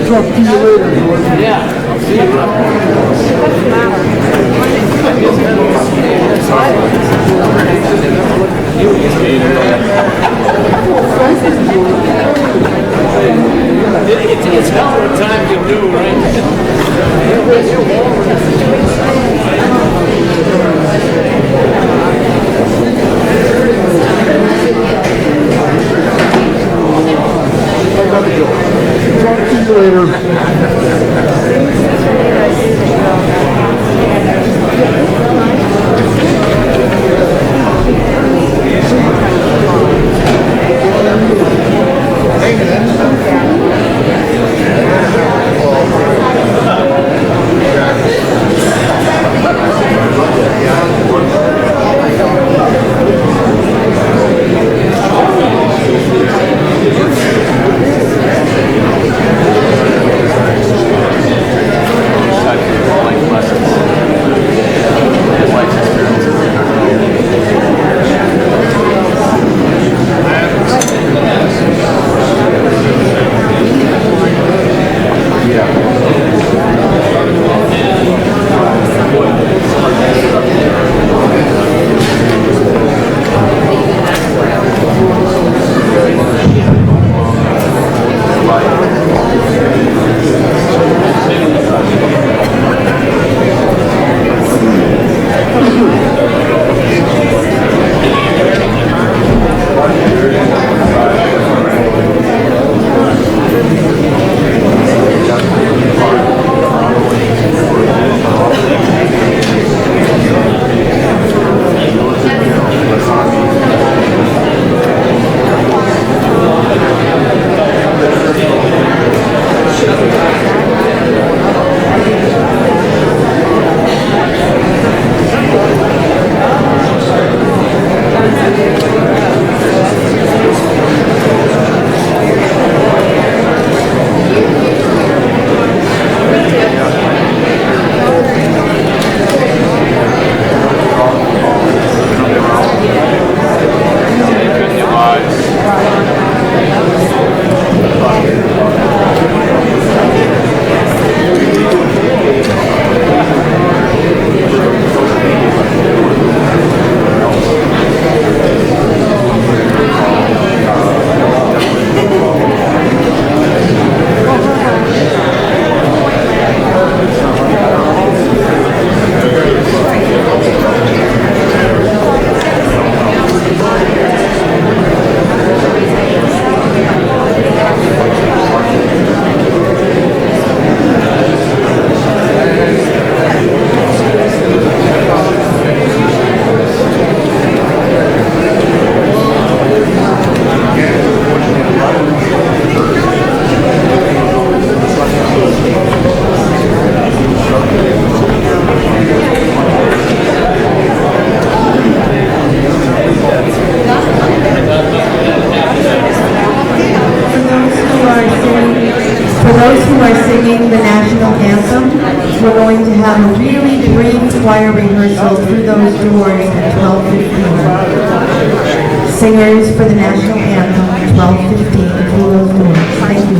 Talk to you later. Yeah, I'll see it's hell of a time to do, right? Talk to you later. The national anthem. We're going to have a really brief choir rehearsal through those doors at 12:15. Singers for the national anthem, 12:15 through those doors. Thank you.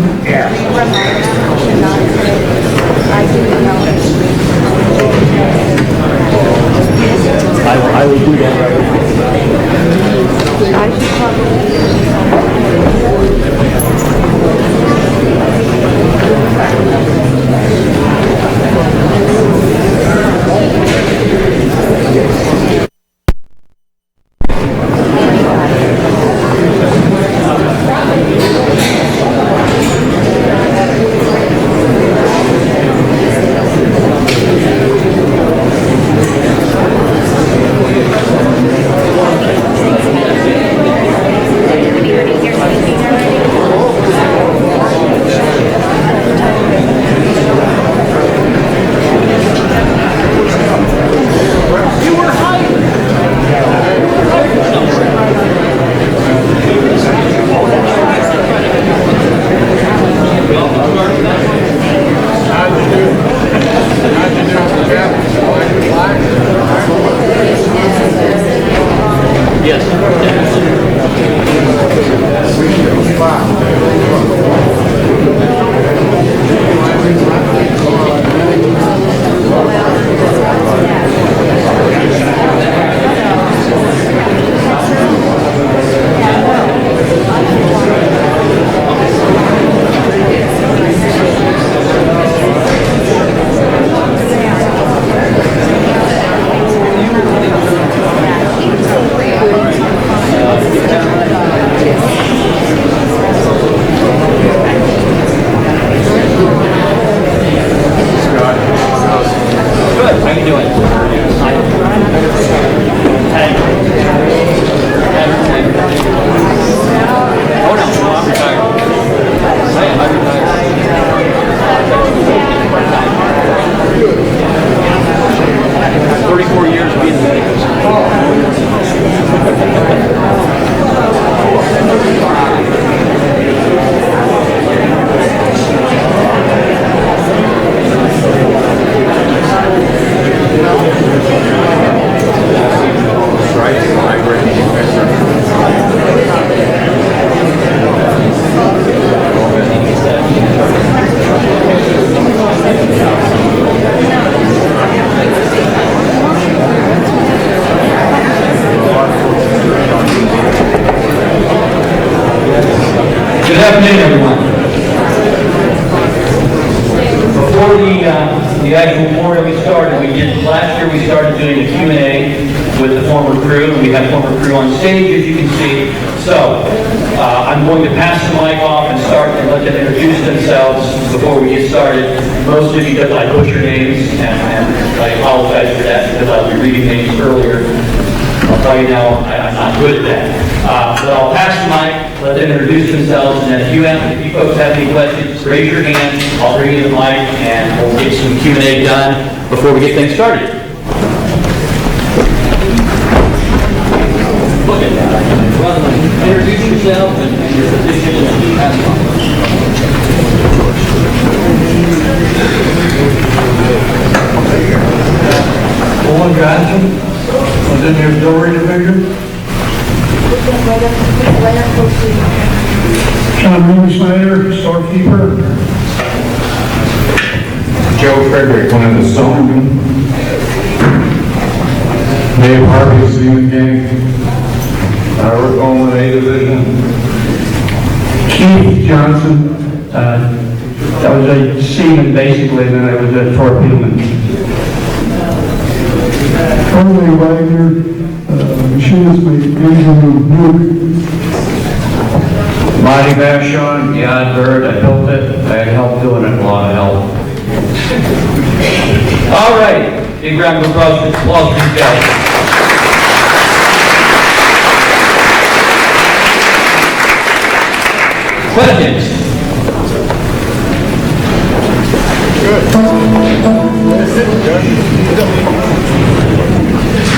I will do that. I should probably everyone. Before the actual memorial we started, last year we started doing a Q&A with the former crew, and we have former crew on stage, as you can see. So, I'm going to pass the mic off and start and let them introduce themselves before we get started. Most of you, because I butcher names, and I apologize for that because I'll be reading names earlier. I'll tell you now, I'm not good at that. But I'll pass the mic, let them introduce themselves, and then if you folks have any questions, raise your hand. I'll bring you the mic, and we'll get some Q&A done before we get things started. Look at that. Introduce yourself and your position and pass it on. Owen Johnson, was in your story division. John Snyder, storekeeper. Joe Frederick, one of the stonemen. Dave Harvey, Seaman Gang. Howard Coleman, A Division. Keith Johnson, I was a seaman basically, and then I was a torpedoman. Charlie Wagner, machinist mate, Benjamin Buick. Marty Vashon, Yard Bird, I built it, I had help doing it, a lot of help. All right, big round of applause for these guys. Questions?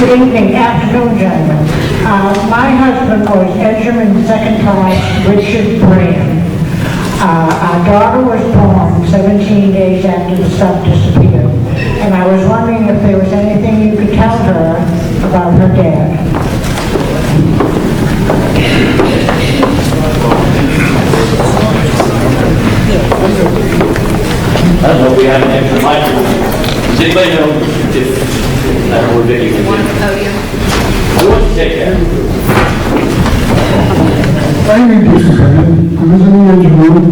Good evening, afternoon, gentlemen. My husband was Engineman Second Class Richard Brand. Our daughter was born 17 days after the stuff disappeared, and I was wondering if there was anything you could tell her about her dad. I don't know if we have an extra microphone. Does anybody know if, I don't know where Vicki is. Who wants to take that? I introduced him. He was in the engine room.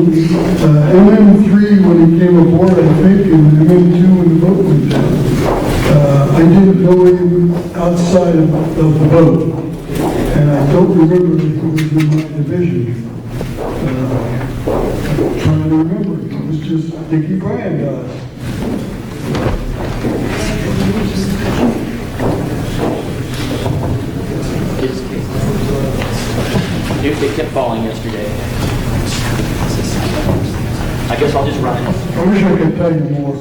MM3 when he came aboard, I think, and MM2 when the boat went down. I didn't know him outside of the boat. And I don't remember if he was in my division. I'm trying to remember. It was just Dickie Bryan guys. It kept falling yesterday. I guess I'll just run it. I wish I could tell you more.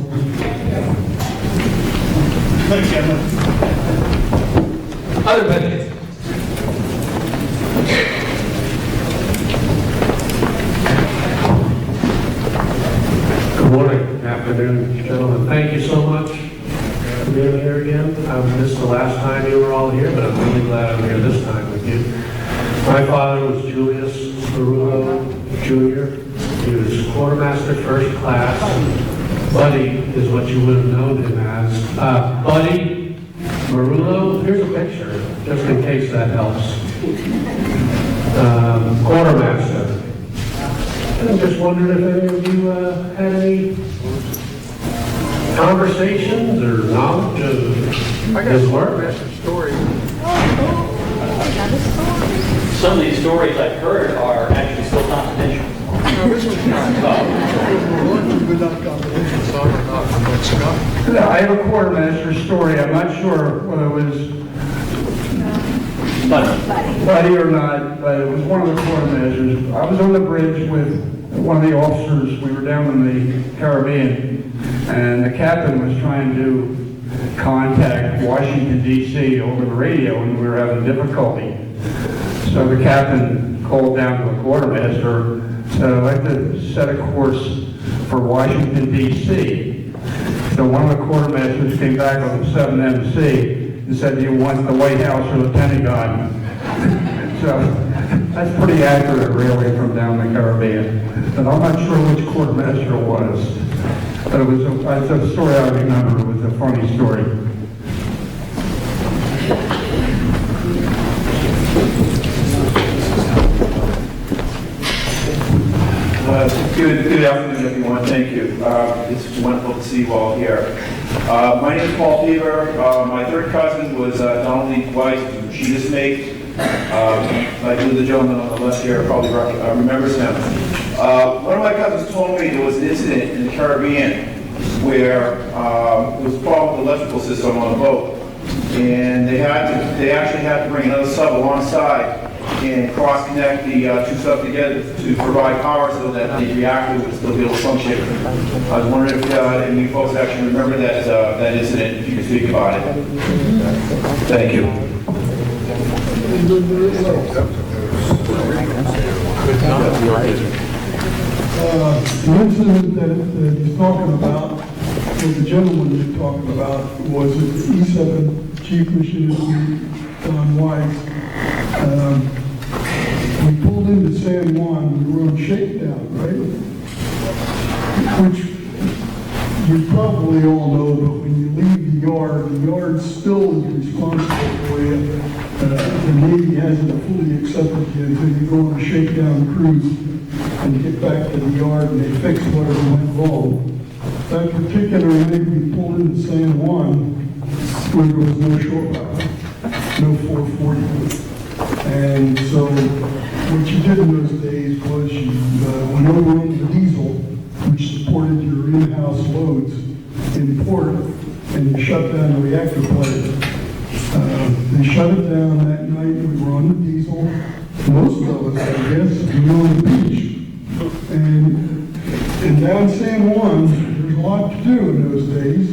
Other questions? Good morning, afternoon, gentlemen. Thank you so much for being here again. I missed the last time you were all here, but I'm really glad I'm here this time with you. My father was Julius Marullo Jr. He was quartermaster first class. Buddy is what you would have known him as. Buddy Marullo, here's a picture, just in case that helps. Quartermaster. I just wondered if any of you had any conversations or knowledge of his work. Some of these stories I've heard are actually still confidential. Yeah, I have a quartermaster story. I'm not sure whether it was Buddy or not, but it was one of the quartermasters. I was on the bridge with one of the officers. We were down in the Caribbean, and the captain was trying to contact Washington, D.C. over the radio, and we were having difficulty. So the captain called down to the quartermaster, said, I'd like to set a course for Washington, D.C. So one of the quartermasters came back on the 7MC and said, do you want the White House or the Pentagon? So that's pretty accurate, really, from down the Caribbean. But I'm not sure which quartermaster it was. But it was a story I remember. It was a funny story. Good afternoon, everyone. Thank you. It's wonderful to see you all here. My name is Paul Fever. My third cousin was Donald Lee Weiss, who she just made. I believe the gentleman on the left here probably remembers him. One of my cousins told me there was an incident in the Caribbean where there was a problem with the electrical system on the boat, and they actually had to bring another sub alongside and cross-connect the two subs together to provide power so that the reactor would still be able to function. I was wondering if any of you folks actually remember that incident, if you could speak about it. Thank you. The incident that he's talking about, or the gentleman you're talking about, was at E7 Chief Machinist Don Weiss. We pulled into San Juan, we were on shakedown, right? Which you probably all know, but when you leave the yard still is responsible for you. The Navy hasn't fully accepted you until you go on a shakedown cruise and get back to the yard and they fix whatever went wrong. That particular night we pulled into San Juan where there was no shore power, no 440. And so what you did in those days was you went over on the diesel, which supported your in-house loads in port, and you shut down the reactor plant. They shut it down that night. We were on the diesel. Most of us, I guess, we were on the beach. And down San Juan, there's a lot to do in those days.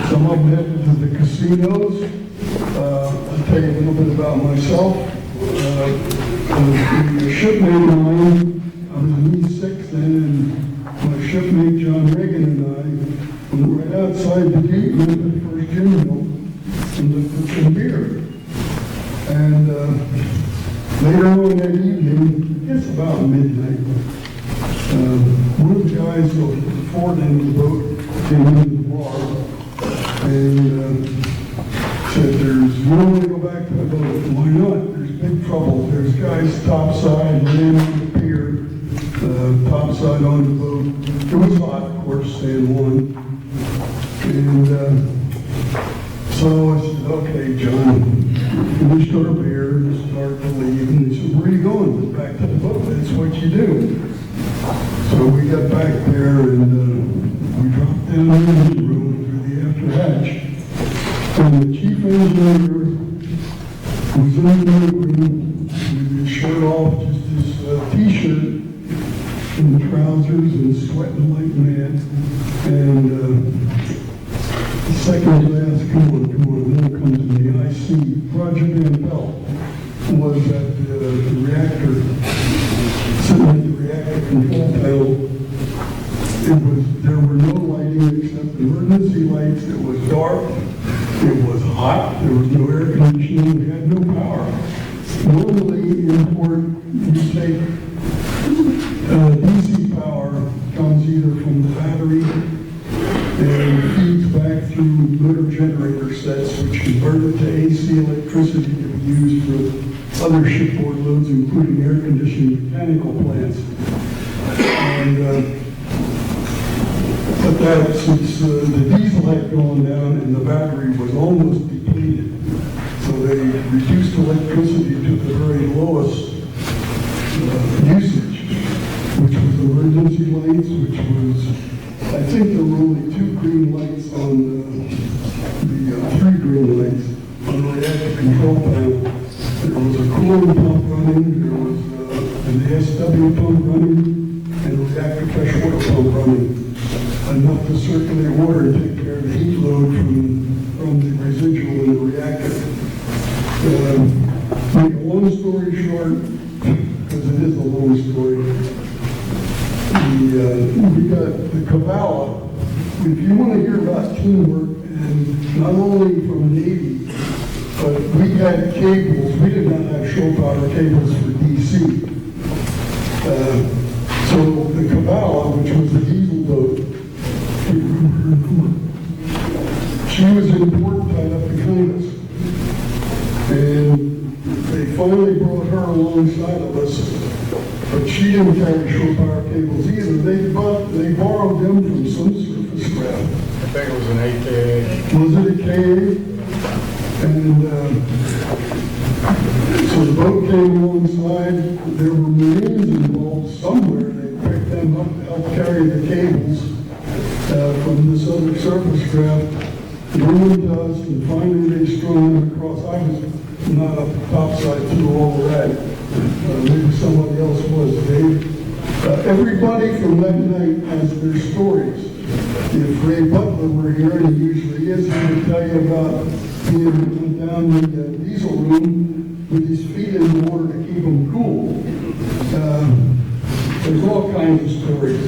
Some of them headed to the casinos. I'll tell you a little bit about myself. The shipmate of mine, I was in E6 then, and my shipmate John Reagan and I were right outside the gate, went to the first gin mill and looked for some beer. And later on that evening, I guess about midnight, one of the guys on the forward end of the boat came into the bar and said, you don't want to go back to the boat. Why not? There's big trouble. There's guys topside, ran on the pier, topside on the boat. It was hot, of course, San Juan. And so I said, okay, John, finished our beer and started to leave. And he said, where are you going? Back to the boat. That's what you do. So we got back there and we dropped down in the engine room through the after hatch. And the chief engineer was in the room with his shirt off, just his t-shirt and trousers and sweating like mad. And the second class, come on, then comes in the IC. Roger Van Pelt was at the reactor, sitting at the reactor control panel. There were no lighting except emergency lights. It was dark. It was hot, there was no air conditioning, we had no power. Normally in port, you take DC power, comes either from the battery and feeds back through motor generator sets, which convert it to AC electricity to be used for other shipboard loads, including air conditioning mechanical plants. And but that, since the diesel had gone down and the battery was almost depleted, so they reduced electricity to the very lowest usage, which was emergency lights, which was, I think there were only 2 green lights on the 3 green lights on the reactor control panel. There was a cooling pump running, there was an SW pump running, and a reactor fresh water pump running. Enough to circulate water and take care of the heat load from the residual in the reactor. Make a long story short, because it is a long story, we got the Kabbalah. If you want to hear about teamwork, and not only from the Navy, but we had cables. We did not have shore power cables for DC. So the Kabbalah, which was the diesel boat, she was in port tied up behind us. And they finally brought her alongside of us, but she didn't carry shore power cables. cables either. They borrowed them from some surface craft. I think it was an AKA. Was it a KA? And so the boat came alongside. There were Marines involved somewhere. They picked them up to help carry the cables from this other surface craft. The woman does, and finally they strung them across. I was not up the topside through all of that. Maybe somebody else was. Everybody from that night has their stories. If Ray Butler were here, and he usually is, he would tell you about being down in the diesel room with his feet in the water to keep him cool. There's all kinds of stories.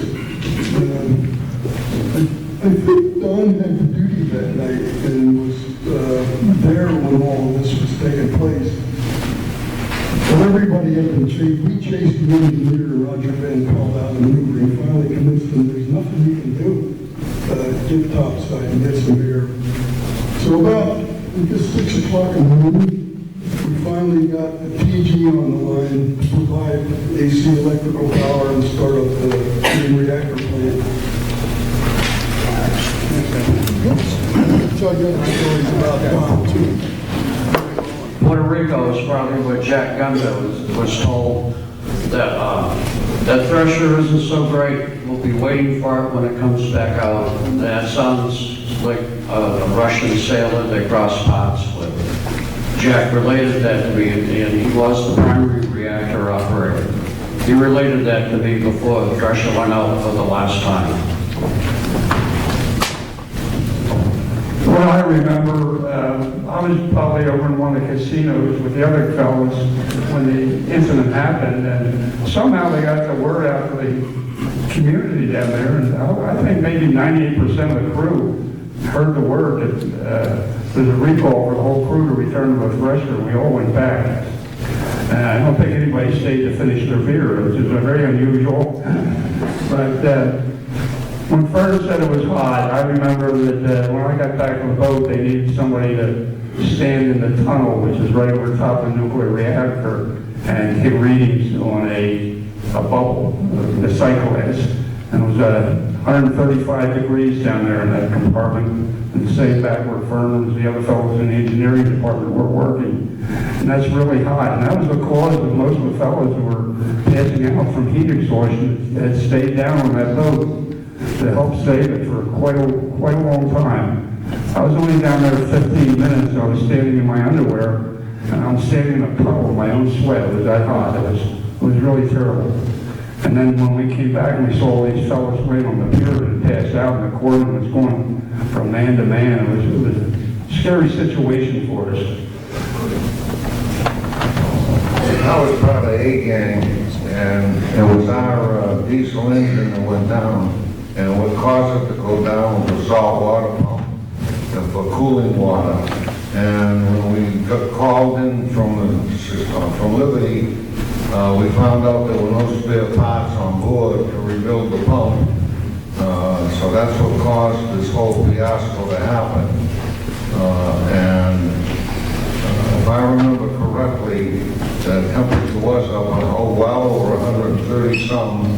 I think Don had duty that night and was there when all of this was taking place. But everybody had been chased. We chased the engineer, Roger Van Pelt, out of the maneuver and finally convinced him there's nothing we can do. Get topside and get some air. So about, I guess, 6 o'clock in the morning, we finally got the TG on the line to provide AC electrical power and start up the main reactor plant. I'll tell you other stories about Don, too. Puerto Rico is probably what Jack Gunda was told that that Thresher isn't so great. We'll be waiting for it when it comes back out. That sounds like a Russian sailor they crossed paths with. Jack related that to me, and he was the primary reactor operator. He related that to me before the Thresher went out for the last time. Well, I remember, I was probably over in one of the casinos with the other fellas when the incident happened, and somehow they got the word out to the community down there, and I think maybe 98% of the crew heard the word that there's a recall for the whole crew to return to the Thresher. We all went back. I don't think anybody stayed to finish their beer, which is very unusual. But when Fern said it was hot, I remember that when I got back on the boat, they needed somebody to stand in the tunnel, which is right over top of the nuclear reactor, and get readings on a bubble, the cycle is. And it was 135 degrees down there in that compartment. And the same back where Fern was, the other fellows in the engineering department were working. And that's really hot. And that was the cause of most of the fellows who were passing out from heat exhaustion that stayed down on that boat to help save it for quite a long time. I was only down there 15 minutes. I was standing in my underwear, and I'm standing in a puddle of my own sweat. It was that hot. It was really terrible. And then when we came back and we saw all these fellows laying on the pier and passed out, and the cordon was going from man to man, it was a scary situation for us. I was part of A gang, and it was our diesel engine that went down, and what caused it to go down was a salt water pump for cooling water. And when we got called in from Liberty, we found out there were no spare parts on board to rebuild the pump. So that's what caused this whole fiasco to happen. And if I remember correctly, the temperature was up well over 130 something,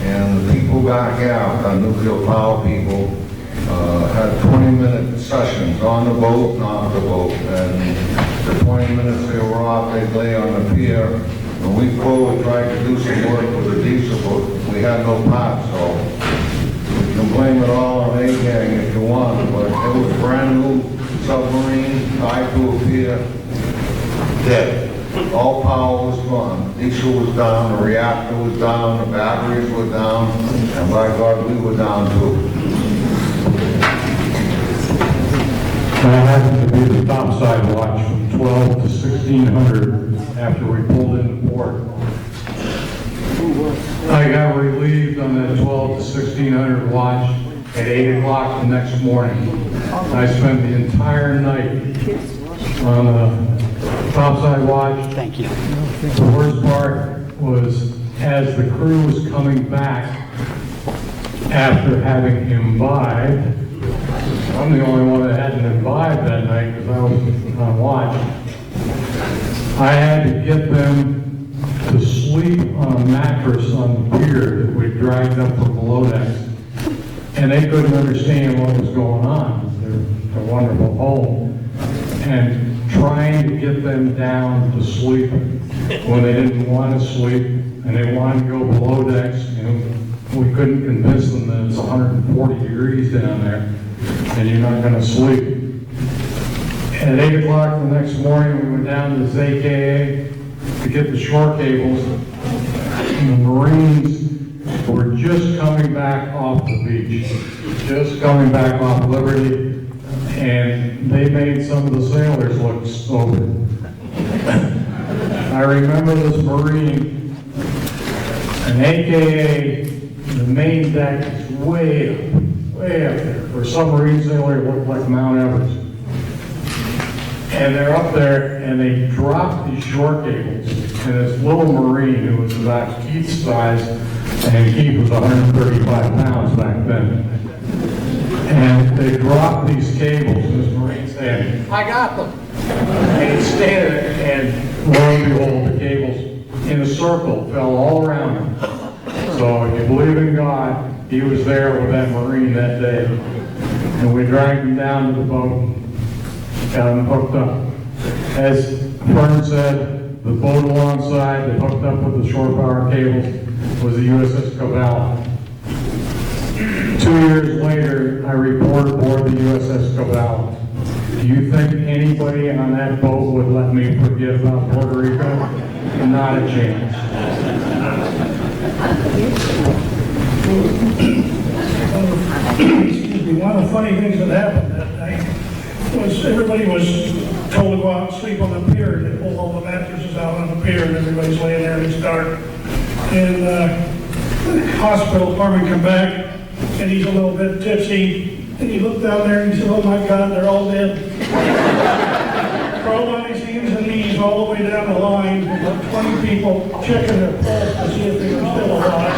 and the people back out, the nuclear power people, had 20-minute sessions on the boat and off the boat. And the 20 minutes they were off, they'd lay on the pier. And we forward tried to do some work with the diesel, but we had no parts, so you can blame it all on A-gang if you want, but it was brand new submarine, tied to a pier, dead. All power was gone. Diesel was down, the reactor was down, the batteries were down, and by God, we were down too. I happened to be the topside watch from 12 to 1600 after we pulled into port. I got relieved on that 12 to 1600 watch at 8 o'clock the next morning. I spent the entire night on the topside watch. Thank you. The worst part was as the crew was coming back after having imbibed. I'm the only one that hadn't imbibed that night because I was on watch. I had to get them to sleep on a mattress on the pier that we dragged up from below decks. And they couldn't understand what was going on. They're a wonderful home. And trying to get them down to sleep when they didn't want to sleep and they wanted to go below decks, we couldn't convince them that it's 140 degrees down there and you're not going to sleep. At 8 o'clock the next morning, we went down to ZKA to get the shore cables. And the Marines were just coming back off the beach, just coming back off Liberty, and they made some of the sailors look stupid. I remember this Marine, an AKA, the main deck is way up there. For some Marine sailor, it looked like Mount Everest. And they're up there, and they dropped these shore cables, and this little Marine who was about Keith's size, and Keith was 135 pounds back then. And they dropped these cables, and this Marine said, "I got them." And he's standing there, and lo and behold, the cables in a circle fell all around him. So if you believe in God, he was there with that Marine that day. And we dragged him down to the boat, got him hooked up. As Fern said, the boat alongside that hooked up with the shore power cables was the USS Cabal. 2 years later, I report aboard the USS Cabal. Do you think anybody on that boat would let me forget about Puerto Rico? Not a chance. Excuse me, one of the funny things that happened that night was everybody was told to go out and sleep on the pier. They pulled all the mattresses out on the pier and everybody's laying there and it's dark. And the hospital department come back and he's a little bit tipsy and he looked down there and he said, "Oh my God, they're all dead." Crawled on his hands and knees all the way down the line, with 20 people checking their pulse to see if they were still alive.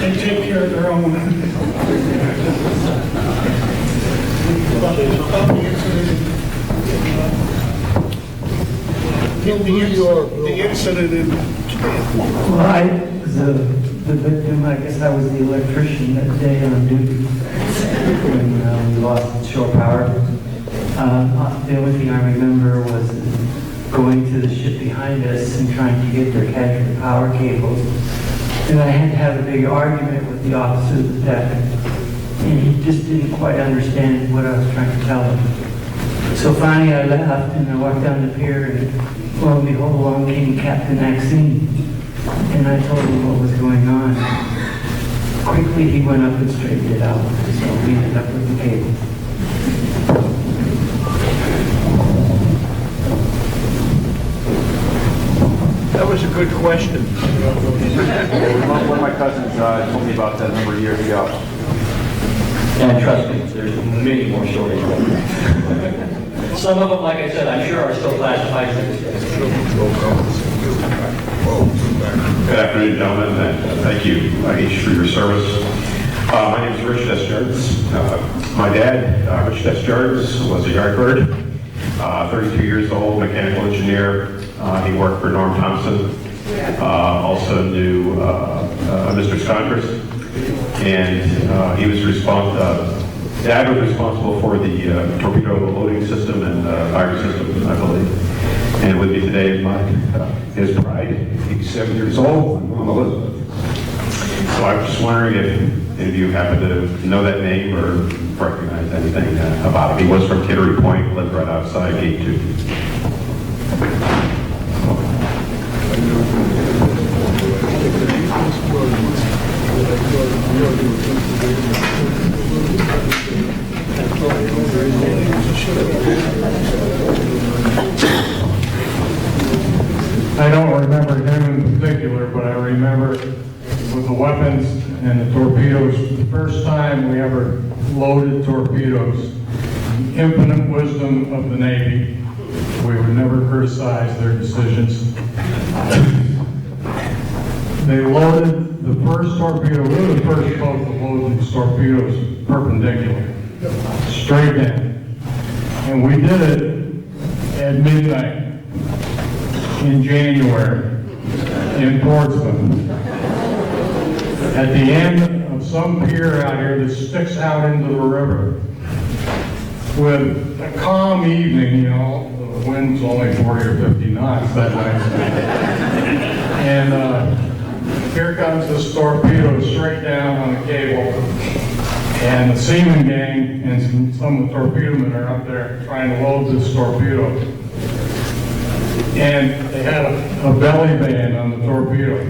They take care of their own. The incident in... Well, I was the victim. I guess I was the electrician that day on duty when we lost shore power. The only thing I remember was going to the ship behind us and trying to get their catch the power cables. And I had to have a big argument with the officer of the deck. And he just didn't quite understand what I was trying to tell him. So finally I left and I walked down the pier and lo and behold, along came Captain Maxine. And I told him what was going on. Quickly he went up and straightened it out. So we ended up with the cable. That was a good question. One of my cousins told me about that a number of years ago. And trust me, there's many more stories. Some of them, like I said, I'm sure are still classified to this day. Good afternoon, gentlemen, and thank you each for your service. My name is Rich Desjardins. My dad, Rich Desjardins, was a yard bird, 32 years old, mechanical engineer. He worked for Norm Thompson, also knew Mr. Scontris, and he was Dad was responsible for the torpedo loading system and fire system, I believe. And with me today is his bride. He's 7 years old, Mom Elizabeth. So I was just wondering if any of you happen to know that name or recognize anything about him. He was from Kittery Point, lived right outside Gate 2. I don't remember him in particular, but I remember with the weapons and the torpedoes, the first time we ever loaded torpedoes, the infinite wisdom of the Navy. We would never criticize their decisions. They loaded the first torpedo, we were the first boat to load these torpedoes perpendicular, straight down. And we did it at midnight. in January in Portsmouth. At the end of some pier out here that sticks out into the river, with a calm evening, you know, the wind's only 40 or 50 knots that night. And here comes this torpedo straight down on the cable. And the seaman gang and some of the torpedo men are up there trying to load this torpedo. And they had a belly band on the torpedo,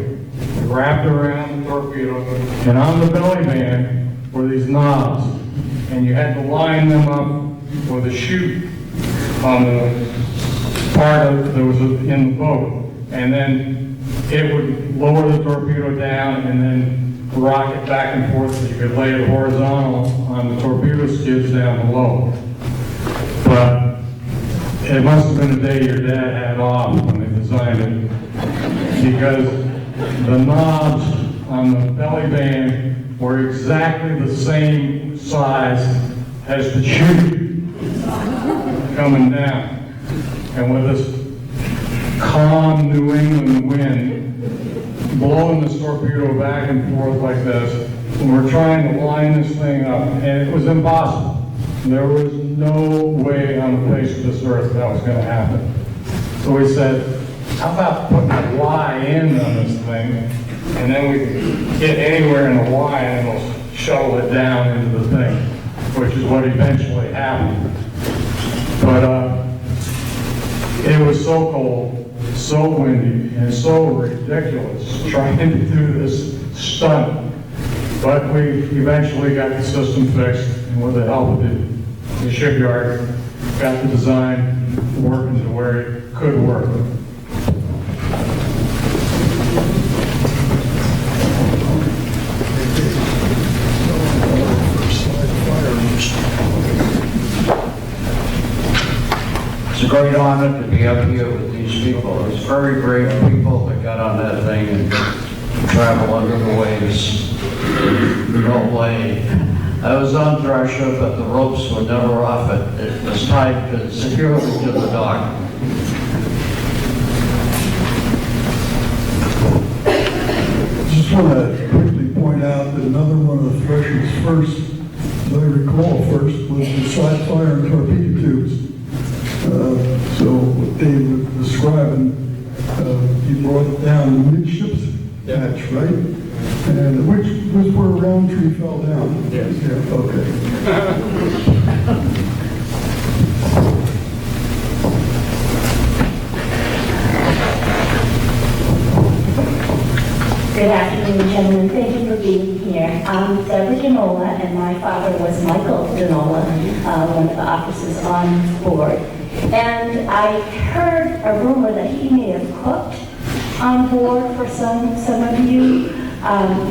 wrapped around the torpedo, and on the belly band were these knobs, and you had to line them up with a chute on the part of that was in the boat, and then it would lower the torpedo down and then rock it back and forth so you could lay it horizontal on the torpedo skids down below. But it must have been a day your dad had off when they designed it, because the knobs on the belly band were exactly the same size as the chute coming down. And with this calm New England wind blowing this torpedo back and forth like this, and we're trying to line this thing up, and it was impossible. There was no way on the face of this earth that was going to happen. So we said, how about putting a Y end on this thing, and then we can get anywhere in the Y and it'll shuttle it down into the thing, which is what eventually happened. But it was so cold, so windy, and so ridiculous trying to do this stunt. But we eventually got the system fixed, and with the help of the shipyard, got the design working to where it could work. It's a great honor to be up here with these people. It's very brave people that got on that thing and travel under the waves. No way. I was on Thresher, but the ropes were never off it. It was tied securely to the dock. Just want to quickly point out that another one of the Thresher's first, as I recall first, was the side fire and torpedo tubes. So what Dave was describing, he brought it down the midships hatch, right? And which was where Roundtree fell down? Yes. Yeah, okay. Good afternoon, gentlemen. Thank you for being here. I'm Deborah Denola, and my father was Michael Denola, one of the officers on board. And I heard a rumor that he may have cooked on board for some of you in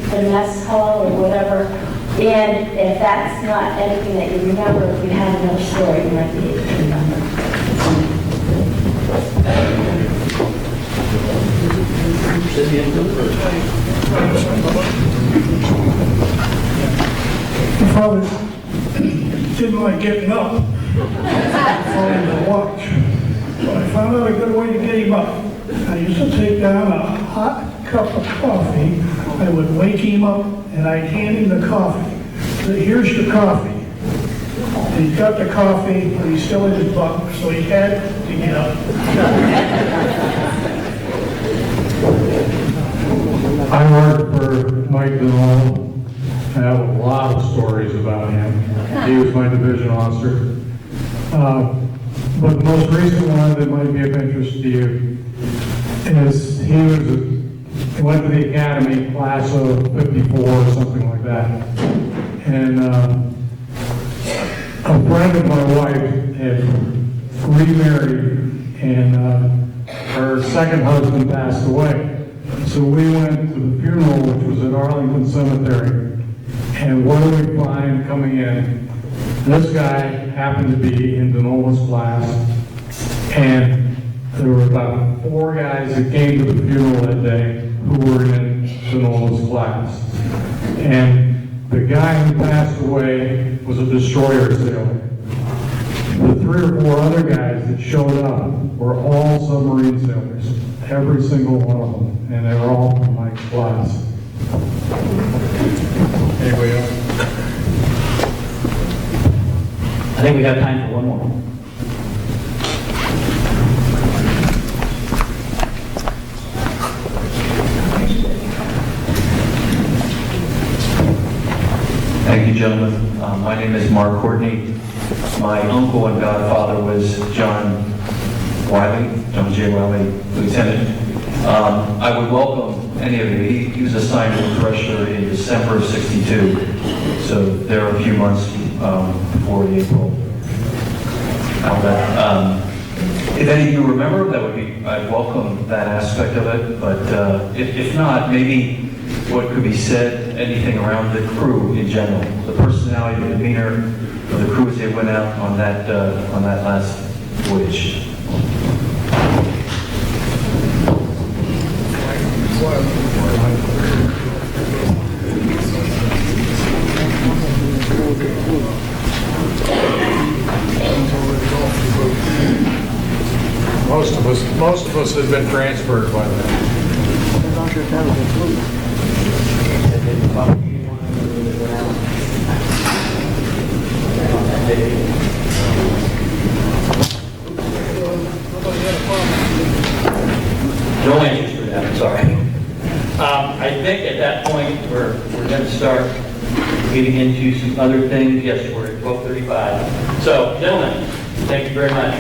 the mess hall or whatever. And if that's not anything that you remember, if you have another story, you might be able to remember. My father didn't like getting up. Following the watch. So I found out a good way to get him up. I used to take down a hot cup of coffee. I would wake him up and I'd hand him the coffee. So here's your coffee. And he got the coffee, but he's still in his bunk, so he had to get up. I worked for Mike Denola. I have a lot of stories about him. He was my division officer. But the most recent one that might be of interest to you is he went to the academy, class of 54 or something like that. And a friend of my wife had remarried, and her second husband passed away. So we went to the funeral, which was at Arlington Cemetery. And what do we find coming in? This guy happened to be in Denola's class, and there were about 4 guys that came to the funeral that day who were in Denola's class. And the guy who passed away was a destroyer sailor. The 3 or 4 other guys that showed up were all submarine sailors, every single one of them, and they were all from my class. Anybody else? I think we have time for one more. Thank you, gentlemen. My name is Mark Courtney. My uncle and godfather was John J. Wiley, Lieutenant. I would welcome any of you. He was assigned to the Thresher in December of '62, so there are a few months before the April combat. If any of you remember, I'd welcome that aspect of it, but if not, maybe what could be said, anything around the crew in general, the personality, the demeanor of the crew as they went out on that last voyage. Most of us have been transferred by then. No answers for that, I'm sorry. I think at that point, we're going to start getting into some other things. Yes, we're at 12:35. So, gentlemen, thank you very much.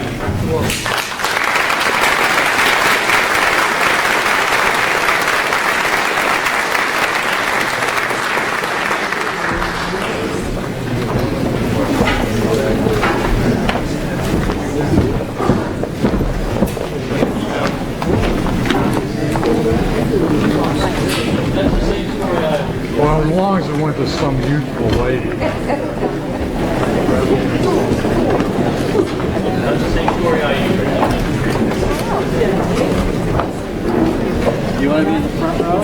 Well, as long as it went to some youthful lady. That's the same story I used. You want to be in the front row?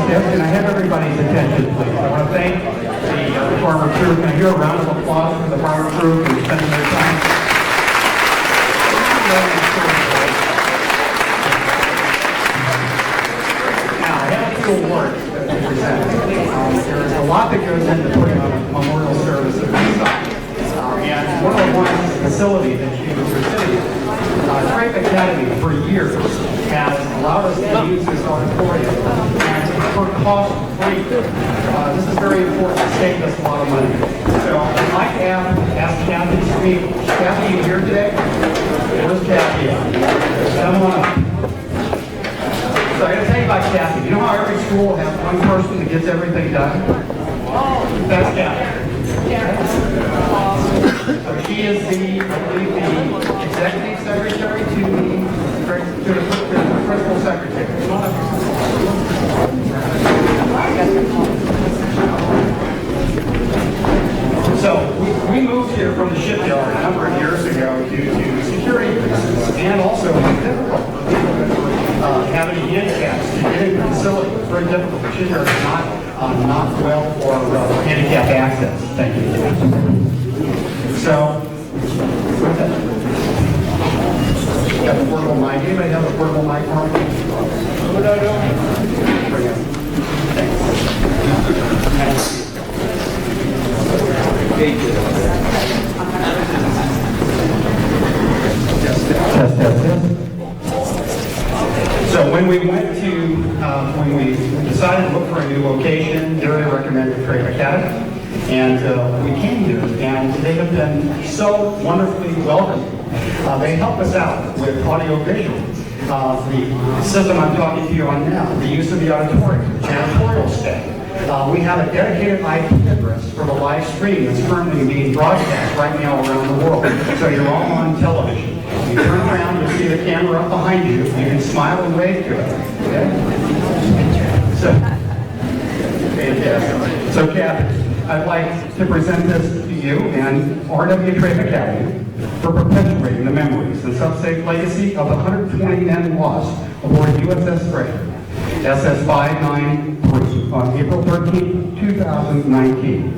Can I have everybody's attention, please? I want to thank the former crew. Can I hear a round of applause for the former crew for spending their time? Now, I have a few awards that we present. There's a lot that goes into putting on a memorial service of this size. And one of the ones, the facility that you were sitting in, Frank Academy for years has allowed us to use this auditorium. And for cost-free. This is very important to save us a lot of money. So I'd like to ask Kathy to speak. Is Kathy here today? Where's Kathy at? Come on up. So I gotta tell you about Kathy. You know how every school has one person that gets everything done? That's Kathy. So she is I believe, the executive secretary to the principal secretary. So we moved here from the shipyard a number of years ago due to security reasons and also having handicaps to get into the facility. It's very difficult. The shipyard is not well for handicap access. Thank you. So, what's that? Got a portable mic. Anybody have a portable mic for me? Bring it. Thanks. Test. So when we when we decided to look for a new location, Gary recommended Trade Academy, and we came here, and they have been so wonderfully welcoming. They help us out with audio-visual, the system I'm talking to you on now, the use of the auditorium, the janitorial staff. We have a dedicated IP address for the live stream that's currently being broadcast right now around the world. So you're all on television. You turn around, you see the camera up behind you, you can smile and wave to it. Okay? So, fantastic. So, Kathy, I'd like to present this to you and RW Trade Academy for perpetuating the memories and sub-safe legacy of the 120 men lost aboard USS Thresher, SS 593, on April 13, 2019.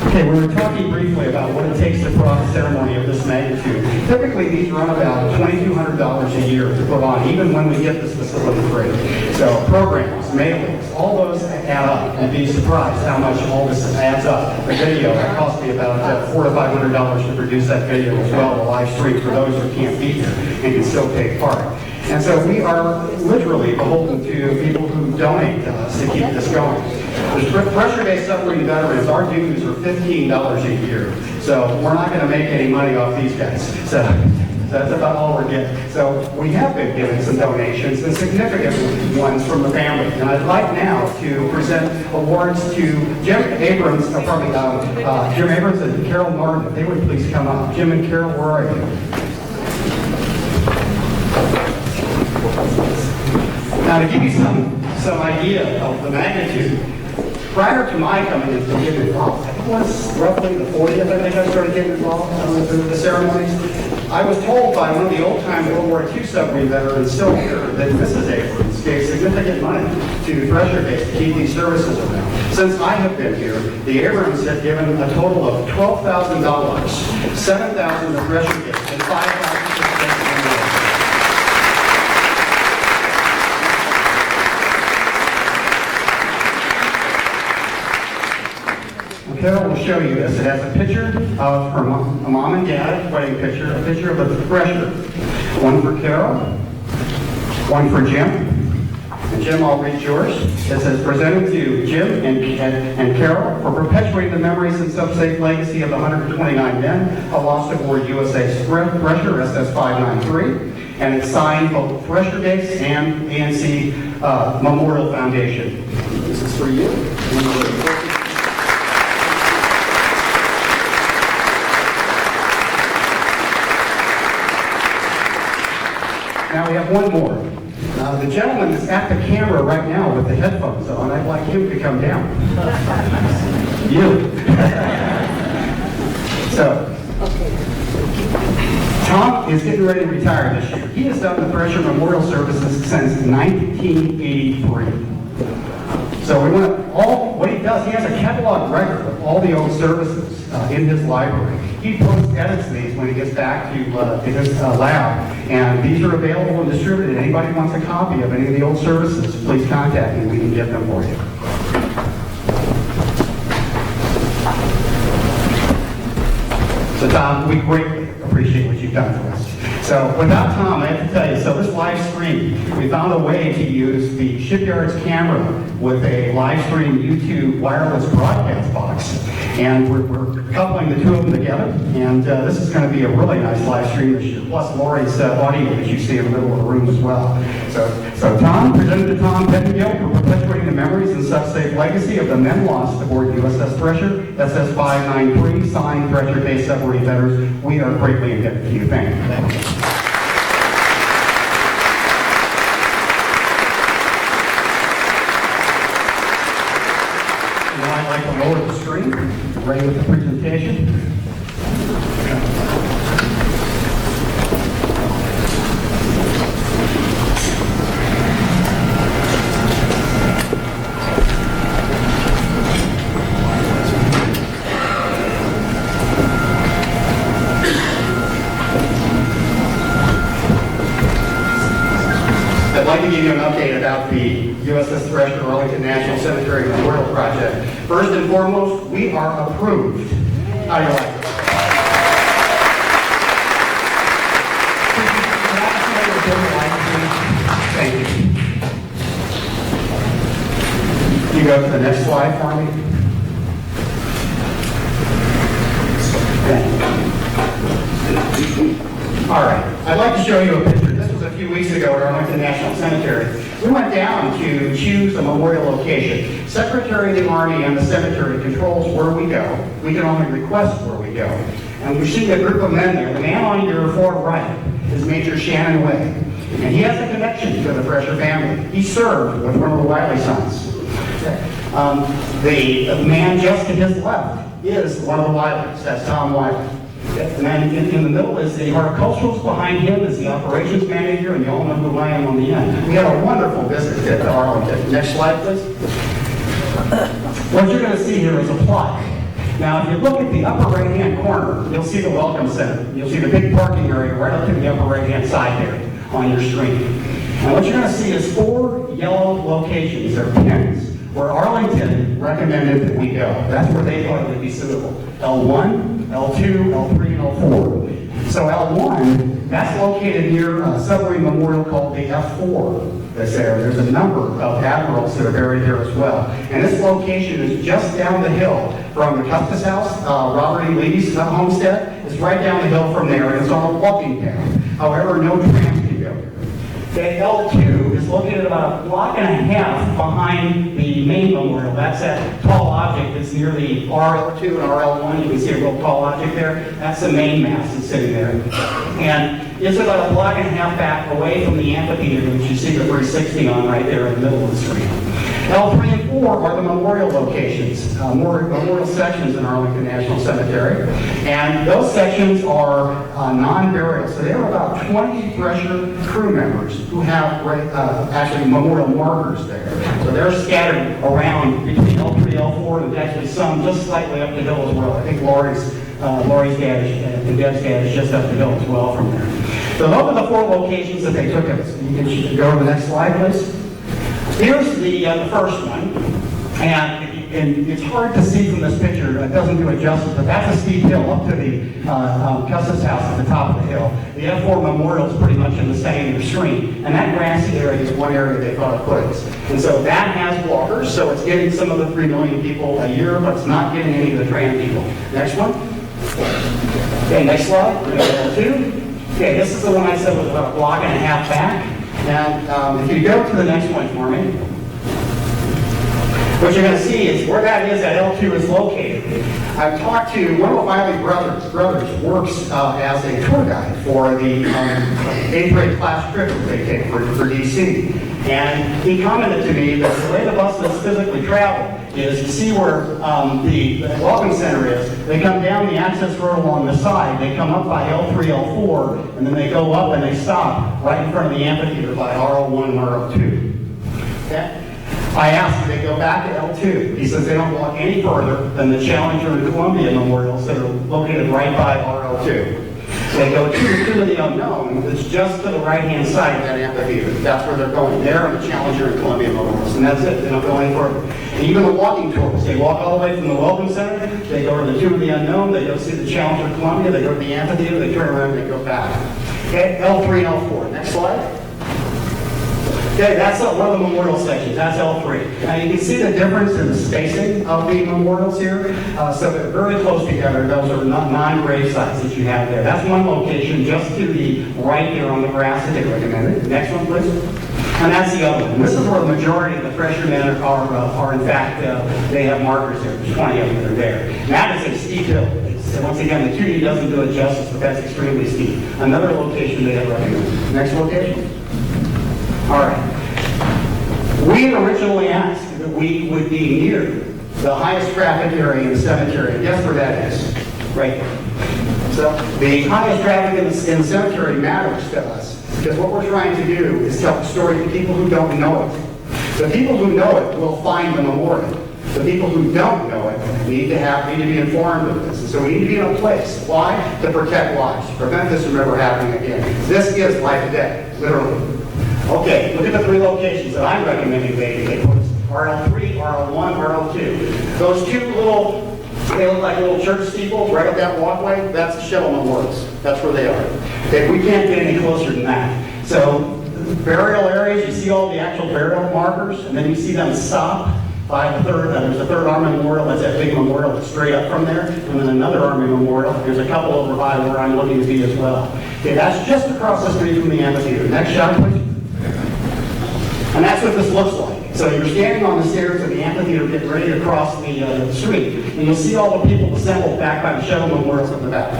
Okay, we were talking briefly about what it takes to put on a ceremony of this magnitude. Typically, these run about $2,200 a year to put on, even when we get this facility free. So programs, mailings, all those add up. You'd be surprised how much all this adds up. The video, that cost me about $400 to $500 to produce that video as well, the live stream for those who can't be here and can still take part. And so we are literally beholden to people who donate to us to keep this going. The pressure-based submarine veterans, our dues are $15 a year. So we're not going to make any money off these guys. So that's about all we're getting. So we have been giving some donations, and significant ones from the family. And I'd like now to present awards to Jim Abrams, Jim Abrams and Carol Martin. If they would please come up. Jim and Carol, where are you? Now, to give you some idea of the magnitude, prior to my coming in to get involved, I think it was roughly the 40th, I think I started getting involved in the ceremonies. I was told by one of the old-time World War II submarine veterans still here that Mrs. Abrams gave significant money to Thresher Base to keep these services around. Since I have been here, the Abrams have given a total of $12,000, $7,000 to Thresher Base, and $5,000 to the Base. Carol will show you this. It has a picture of her mom and dad, wedding picture, a picture of the Thresher. One for Carol, one for Jim. And Jim, I'll read yours. It says, presented to Jim and Carol for perpetuating the memories and sub-safe legacy of the 129 men lost aboard USS Thresher, SS 593. And it's signed both Thresher Base and ANC Memorial Foundation. This is for you. Now we have one more. The gentleman is at the camera right now with the headphones on. I'd like him to come down. You. So, Tom is getting ready to retire this year. He has done the Thresher Memorial Services since 1983. So we want what he does, he has a catalog record of all the old services in his library. He post-edits these when he gets back to his lab, and these are available and distributed. Anybody who wants a copy of any of the old services, please contact me, we can get them for you. So Tom, we greatly appreciate what you've done for us. So without Tom, I have to tell you, so this live stream, we found a way to use the shipyard's camera with a live stream YouTube wireless broadcast box. And we're coupling the two of them together. And this is going to be a really nice live stream this year, plus Lori's audio that you see in the middle of the room as well. So Tom, presented to Tom Pettingill for perpetuating the memories and subsafe legacy of the men lost aboard USS Thresher, SS 593, signed Thresher Day Submarine Veterans. We are greatly indebted to you. Thank you. Now I'd like to lower the screen, ready with the presentation. I'd like to give you an update about the USS Thresher Arlington National Cemetery Memorial Project. First and foremost, we are approved. How do you like it? Thank you. You go to the next slide for me. Thank you. All right, I'd like to show you a picture. This was a few weeks ago at Arlington National Cemetery. We went down to choose a memorial location. Secretary of the Army and the cemetery controls where we go. We can only request where we go. And we see a group of men there. The man on your far right is Major Shannon Way. And he has a connection to the Thresher family. He served with one of the Wiley sons. The man just to his left is one of the Wileys. That's Tom Wiley. And then in the middle is the horticulturalist. Behind him is the operations manager, and you all know who I am on the end. We had a wonderful visit at Arlington. Next slide, please. What you're going to see here is a plaque. Now, if you look at the upper right-hand corner, you'll see the Welcome Center. You'll see the big parking area right up to the upper right-hand side there on your screen. And what you're going to see is 4 yellow locations, or pins, where Arlington recommended that we go. That's where they thought it would be suitable. L1, L2, L3, and L4. So L1, that's located near a submarine memorial called the F4 that's there. There's a number of admirals that are buried there as well. And this location is just down the hill from the Custis House, Robert E. Lee's homestead. It's right down the hill from there, and it's on a walking path. However, no trams can go there. Okay, L2 is located about a block and a half behind the main memorial. That's that tall object that's near the RL2 and RL1. You can see a real tall object there. That's the main mast that's sitting there. And it's about a block and a half back away from the amphitheater, which you see the 360 on right there in the middle of the screen. L3 and 4 are the memorial locations, memorial sections in Arlington National Cemetery. And those sections are non-burial. So there are about 20 Thresher crew members who have actually memorial markers there. So they're scattered around between L3, L4, and actually some just slightly up the hill as well. I think Lori's dad and Deb's dad is just up the hill as well from there. So those are the 4 locations that they took us. You can go to the next slide, please. Here's the first one, and it's hard to see from this picture. It doesn't do it justice, but that's a steep hill up to the Custis House at the top of the hill. The F4 Memorial is pretty much in the center of your screen, and that grassy area is one area they thought of put us. And so that has walkers, so it's getting some of the 3 million people a year, but it's not getting any of the tram people. Next one. Okay, next slide. L2. Okay, this is the one I said was about a block and a half back. And if you go to the next one for me, what you're going to see is where that is at L2 is located. I've talked to one of the Wiley brothers works as a tour guide for the 8th grade class trip that they take for DC. And he commented to me that the way the buses physically travel is you see where the Welcome Center is. They come down the access road along the side. They come up by L3, L4, and then they go up and they stop right in front of the amphitheater by RL1 and RL2. Okay? I asked, do they go back to L2? He says they don't walk any further than the Challenger and Columbia memorials that are located right by RL2. They go to the unknown, that's just to the right-hand side of that amphitheater. That's where they're going. There are the Challenger and Columbia memorials, and that's it. They don't go any further. And even the walking tours, they walk all the way from the Welcome Center, they go to the Tomb of the Unknown, they go see the Challenger and Columbia, they go to the amphitheater, they turn around, and they go back. Okay, L3 and L4. Next slide. Okay, that's one of the memorial sections. That's L3. Now you can see the difference in the spacing of the memorials here. So they're very close together. Those are not 9 grave sites that you have there. That's one location just to the right there on the grass that they recommended. Next one, please. And that's the other one. And this is where the majority of the Thresher men are in fact, they have markers there. There's 20 of them that are there. And that is a steep hill. Once again, the 2D doesn't do it justice, but that's extremely steep. Another location they have recommended. Next location. All right. We had originally asked that we would be near the highest traffic area in the cemetery. And guess where that is? Right there. So the highest traffic in the cemetery matters to us because what we're trying to do is tell the story to people who don't know it. The people who know it will find the memorial. The people who don't know it need to be informed of this. And so we need to be in a place. Why? To protect lives, to prevent this from ever happening again. This is life and death, literally. Okay, look at the 3 locations that I'm recommending they put. RL3, RL1, RL2. Those 2 little, they look like little church steeples right up that walkway. That's the shuttle memorials. That's where they are. Okay, we can't get any closer than that. So burial areas, you see all the actual burial markers, and then you see them stop by the third. There's a third Army memorial. That's that big memorial that's straight up from there. And then another Army memorial. There's a couple over by where I'm looking to be as well. Okay, that's just across the street from the amphitheater. Next shot, please. And that's what this looks like. So you're standing on the stairs of the amphitheater getting ready to cross the street, and you'll see all the people assembled back by the shuttle memorials in the back.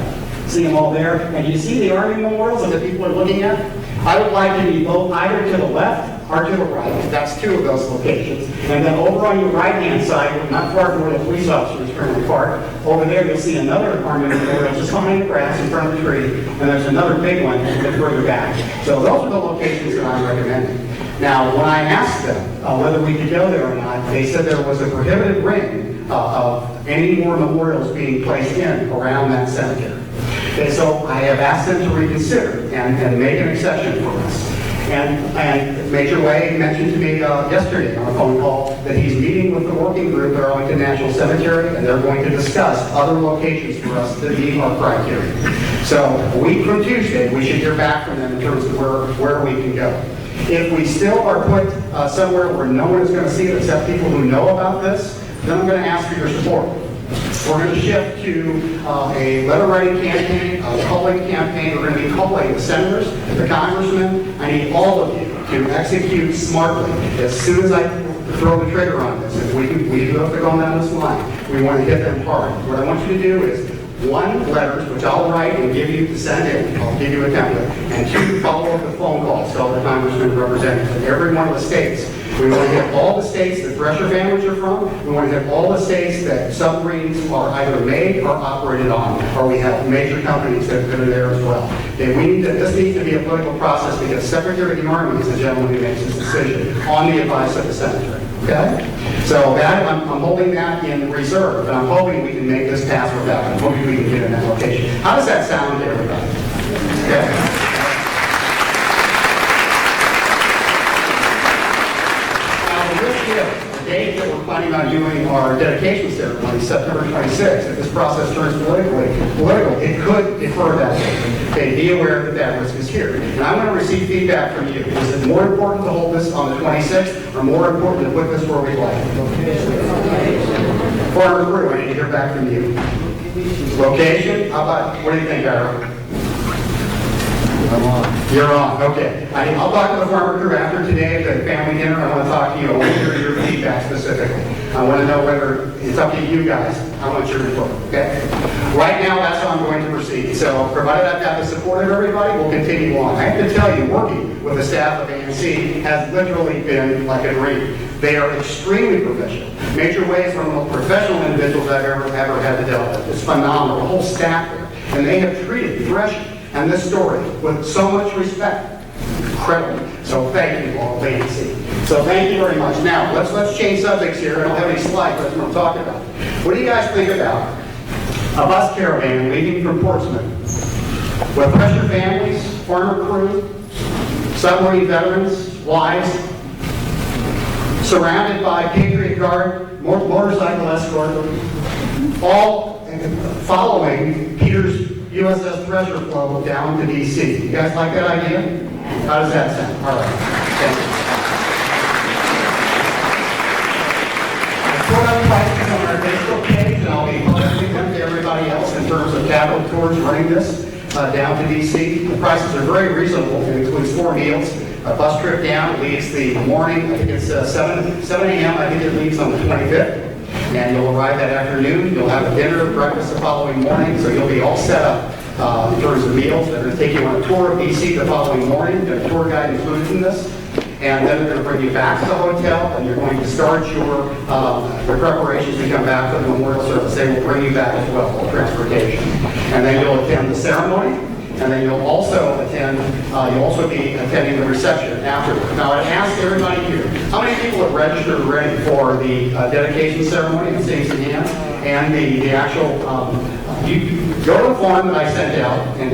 See them all there? And you see the Army memorials that the people are looking at? I would like to be both either to the left or to the right. That's 2 of those locations. And then over on your right-hand side, not far from where the police officers currently park, over there you'll see another Army memorial just behind the grass in front of the tree, and there's another big one a bit further back. So those are the locations that I'm recommending. Now, when I asked them whether we could go there or not, they said there was a prohibited ring of any more memorials being placed in around that cemetery. And so I have asked them to reconsider and make an exception for us. And Major Way mentioned to me yesterday on a phone call that he's meeting with the working group at Arlington National Cemetery, and they're going to discuss other locations for us that meet our criteria. So a week from Tuesday, we should hear back from them in terms of where we can go. If we still are put somewhere where no one is going to see it except people who know about this, then I'm going to ask for your support. We're going to shift to a letter writing campaign, a culling campaign. We're going to be culling the senators, the congressmen. I need all of you to execute smartly. As soon as I throw the trigger on this, if we do have to go down this line, we want to hit them hard. What I want you to do is 1, letters, which I'll write and give you to send in. I'll give you a template. And 2, follow up with phone calls to all the congressmen and representatives in every one of the states. We want to hit all the states that Thresher families are from. We want to hit all the states that submarines are either made or operated on, or we have major companies that are there as well. Okay, this needs to be a political process because Secretary of the Army is the gentleman who makes this decision on the advice of the Secretary. Okay? So that, I'm holding that in reserve, and I'm hoping we can make this pass without. I'm hoping we can get in that location. How does that sound to everybody? Okay? The date that we're planning on doing our dedication ceremony, September 26th, if this process turns political, it could defer that date. Okay, be aware that that risk is here. And I'm going to receive feedback from you. Is it more important to hold this on the 26th, or more important to put this where we like it? Farmer crew, I need to hear back from you. Location? How about, what do you think, Ira? I'm on. You're on, okay. I'll talk to the farmer crew after today at the family dinner. I want to talk to you. I want to hear your feedback specifically. I want to know whether it's up to you guys. I want your input, okay? Right now, that's how I'm going to proceed. So, provided I've got the support of everybody, we'll continue on. I have to tell you, working with the staff of ANC has literally been like a dream. They are extremely professional. Major Way is one of the most professional individuals I've ever had to deal with. It's phenomenal. The whole staff there. And they have treated Thresher and this story with so much respect. Incredible. So thank you all, Nancy. So thank you very much. Now, let's change subjects here. I don't have any slides, that's what I'm talking about. What do you guys think about a bus caravan leaving from Portsmouth with Thresher families, farmer crew, submarine veterans, wives, surrounded by Patriot Guard, motorcycle escort, all following Peter's USS Thresher flow down to D.C. You guys like that idea? How does that sound? All right. Thank you. I put up prices on our Facebook page, and I'll be publishing them to everybody else in terms of capital towards running this down to D.C. The prices are very reasonable. It includes 4 meals. A bus trip down leaves the morning, I think it's 7 a.m. I think it leaves on the 25th. And you'll arrive that afternoon. You'll have a dinner, breakfast the following morning. So you'll be all set up in terms of meals. They're going to take you on a tour of D.C. the following morning. There's a tour guide included in this. And then they're going to bring you back to the hotel, and you're going to start your preparations to come back for the memorial service. They will bring you back as well, transportation. And then you'll attend the ceremony. And then you'll also be attending the reception afterwards. Now, I asked everybody here, how many people have registered already for the dedication ceremony? It seems to hand. And the actual, you go to the form that I sent out and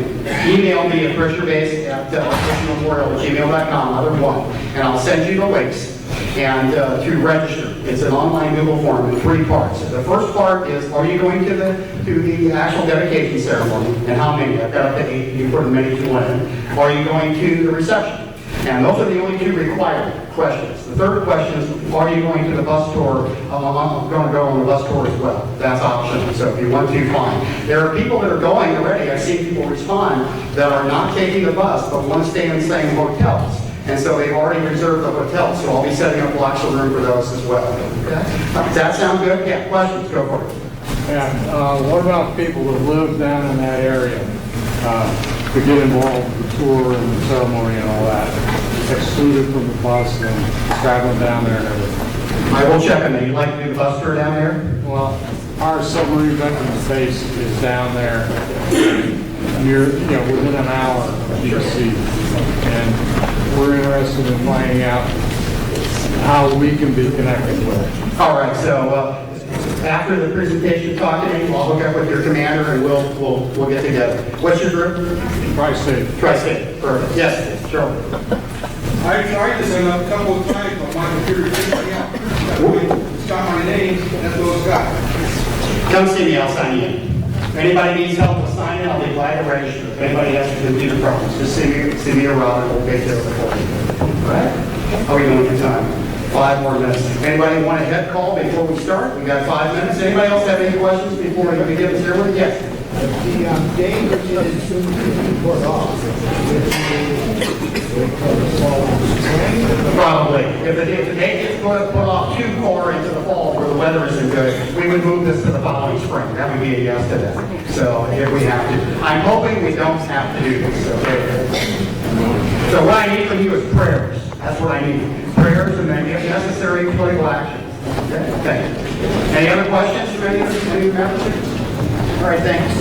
email me at PressureBase at PressureMemorial@gmail.com, either one, and I'll send you the links and to register. It's an online Google form in 3 parts. The first part is, are you going to the actual dedication ceremony, and how many? I've got up to 8. You put as many as you want in. Are you going to the reception? And those are the only 2 required questions. The third question is, are you going to the bus tour? I'm going to go on the bus tour as well. That's optional. So if you want to, fine. There are people that are going already. I've seen people respond that are not taking the bus, but want to stay in the same hotels. And so they've already reserved the hotel, so I'll be setting up blocks of room for those as well. Okay? Does that sound good? Yeah, questions? Go for it. Yeah, what about people that live down in that area to get involved with the tour and the ceremony and all that, excluded from the bus and traveling down there and everything? I will check on that. You'd like to do the bus tour down there? Well, our submarine veterans base is down there near, within an hour of DC. And we're interested in finding out how we can be connected with it. All right, so after the presentation, talk to me. I'll hook up with your commander and we'll get together. What's your group? Tri-State. Tri-State. Perfect. Yes, sure. I tried to send up a couple of times, but my computer didn't me out. It's got my name, that's what it's got. Come see me, I'll sign you in. If anybody needs help with signing, I'll be glad to register. If anybody has to do the problems, just see me or Robin, we'll take care of it for you. All right? How are we doing for time? 5 more minutes. Anybody want a head call before we start? We got 5 minutes. Anybody else have any questions before we begin the ceremony? Yes. The day is soon to be put off. Probably. If the date gets put off too far into the fall where the weather isn't good, we would move this to the following spring. That would be a yes to that. So if we have to. I'm hoping we don't have to do this. Okay? So what I need from you is prayers. That's what I need. Prayers and then if necessary political action. Okay? Thank you. Any other questions for any members? All right, thanks.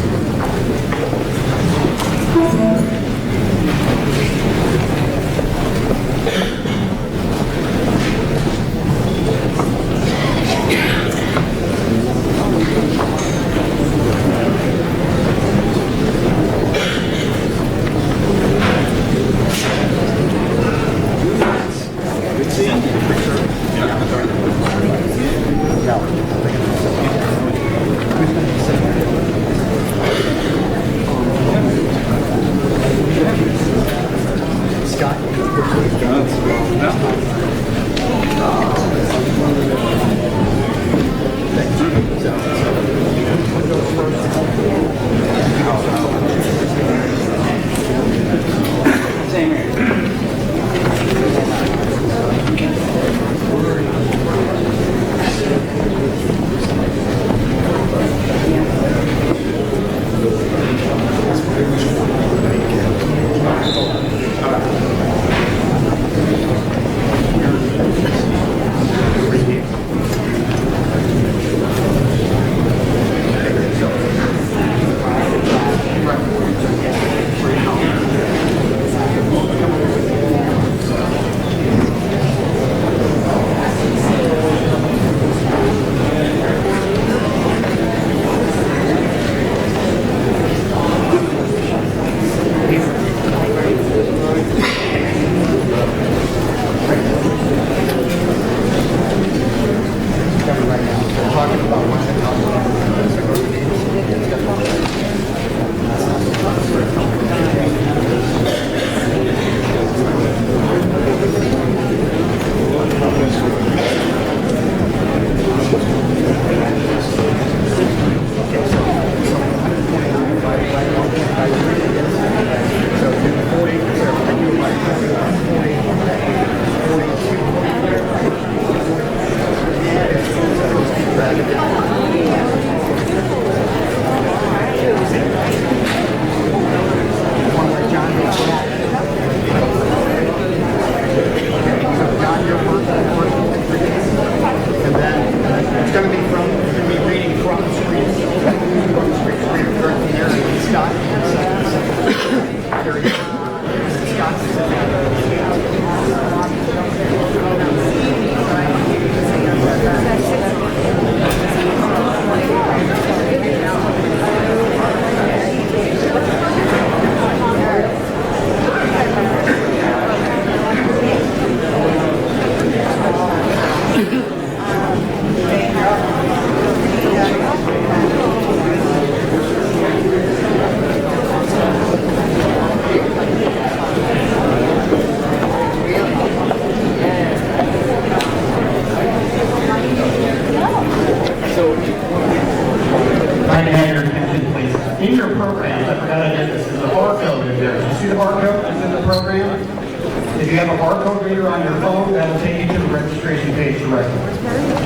phone, that'll take you to the registration page directly,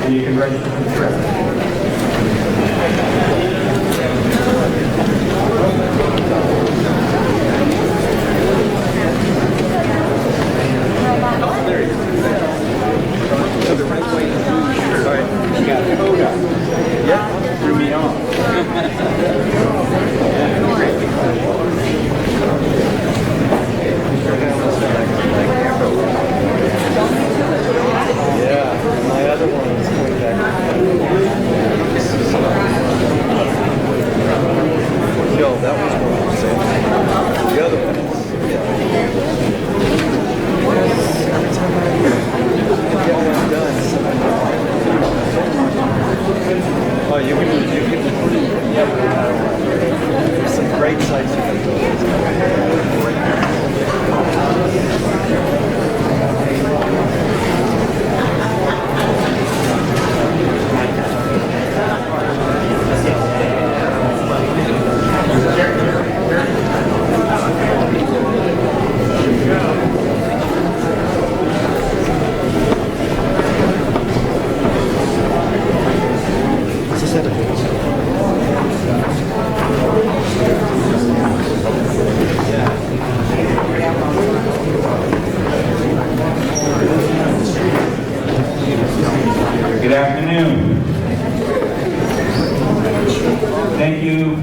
and you can register for the trip. Good afternoon. Thank you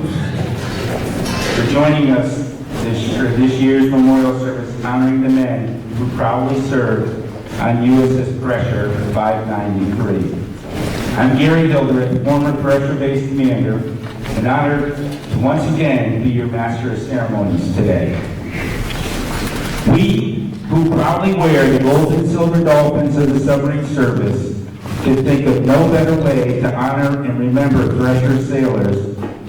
for joining us for this year's memorial service honoring the men who proudly served on USS Thresher 593. I'm Gary Hildreth, former Thresher-based commander, and honored to once again be your master of ceremonies today. We, who proudly wear the gold and silver dolphins of the submarine service, could think of no better way to honor and remember Thresher sailors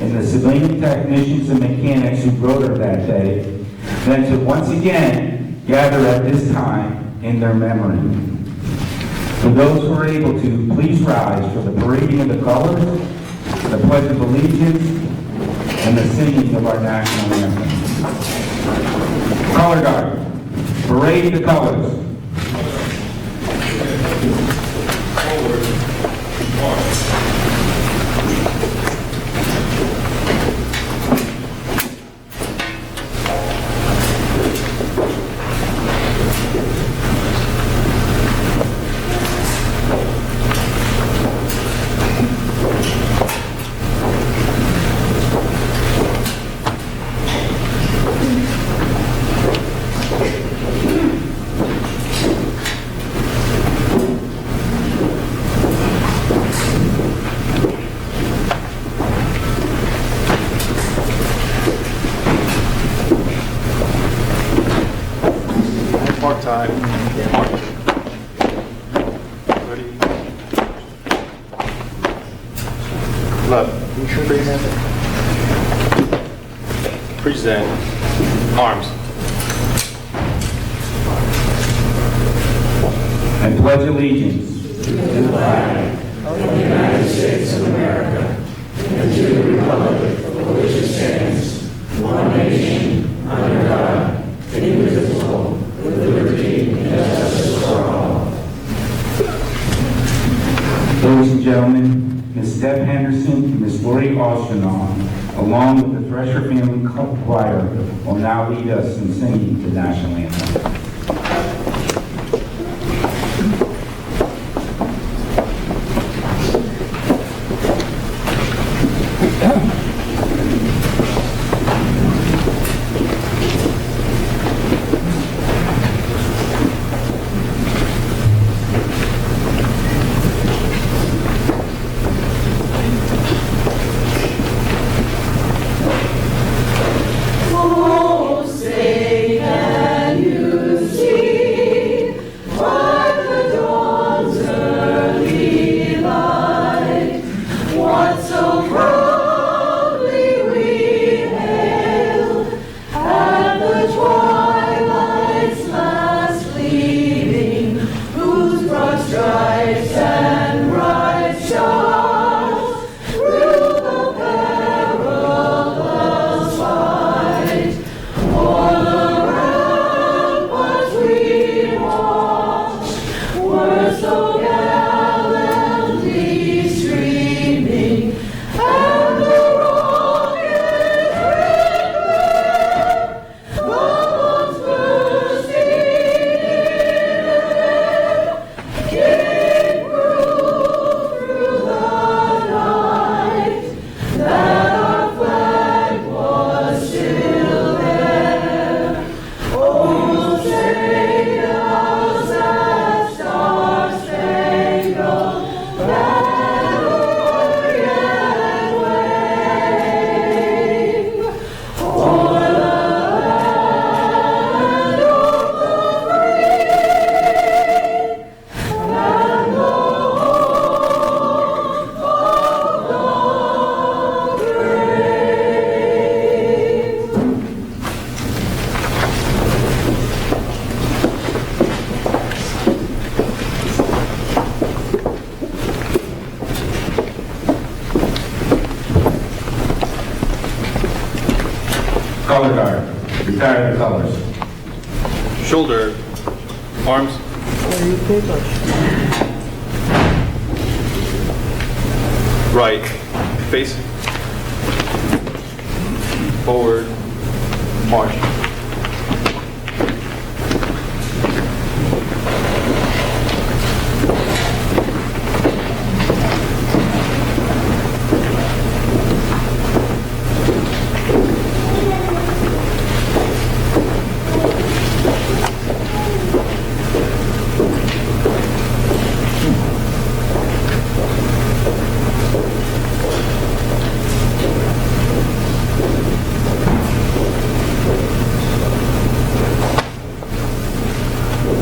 and the civilian technicians and mechanics who rode her that day than to once again gather at this time in their memory. For those who are able to, please rise for the parading of the colors, the Pledge of Allegiance, and the singing of our national anthem. Color Guard, parade the colors. Mark time. Ready? Left. Present. Arms. I pledge allegiance to the flag of the United States of America and to the republic for which it stands, one nation, under God, indivisible, with liberty and justice for all. Ladies and gentlemen, Ms. Deb Henderson and Ms. Lori Osternaw, along with the Thresher Family Choir, will now lead us in singing the national anthem. Oh, say can you Shoulder, arms. Right, face. Forward, march.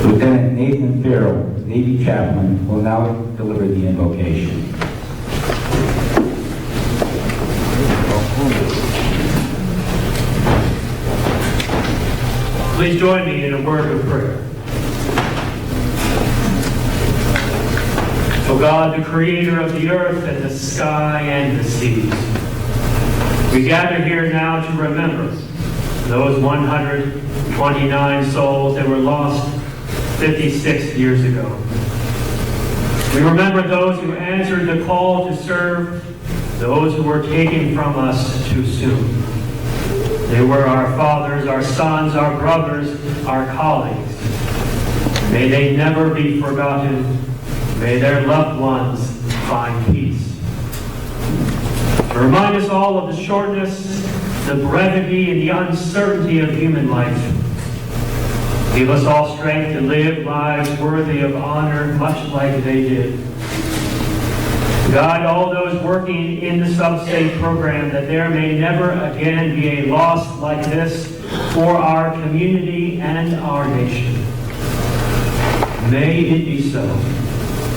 Lieutenant Nathan Farrell, Navy Chaplain, will now deliver the invocation. Please join me in a word of prayer. O God, the creator of the earth and the sky and the seas, we gather here now to remember those 129 souls that were lost 56 years ago. We remember those who answered the call to serve, those who were taken from us too soon. They were our fathers, our sons, our brothers, our colleagues. May they never be forgotten. May their loved ones find peace. To remind us all of the shortness, the brevity, and the uncertainty of human life. Give us all strength to live lives worthy of honor, much like they did. Guide all those working in the sub-state program that there may never again be a loss like this for our community and our nation. May it be so.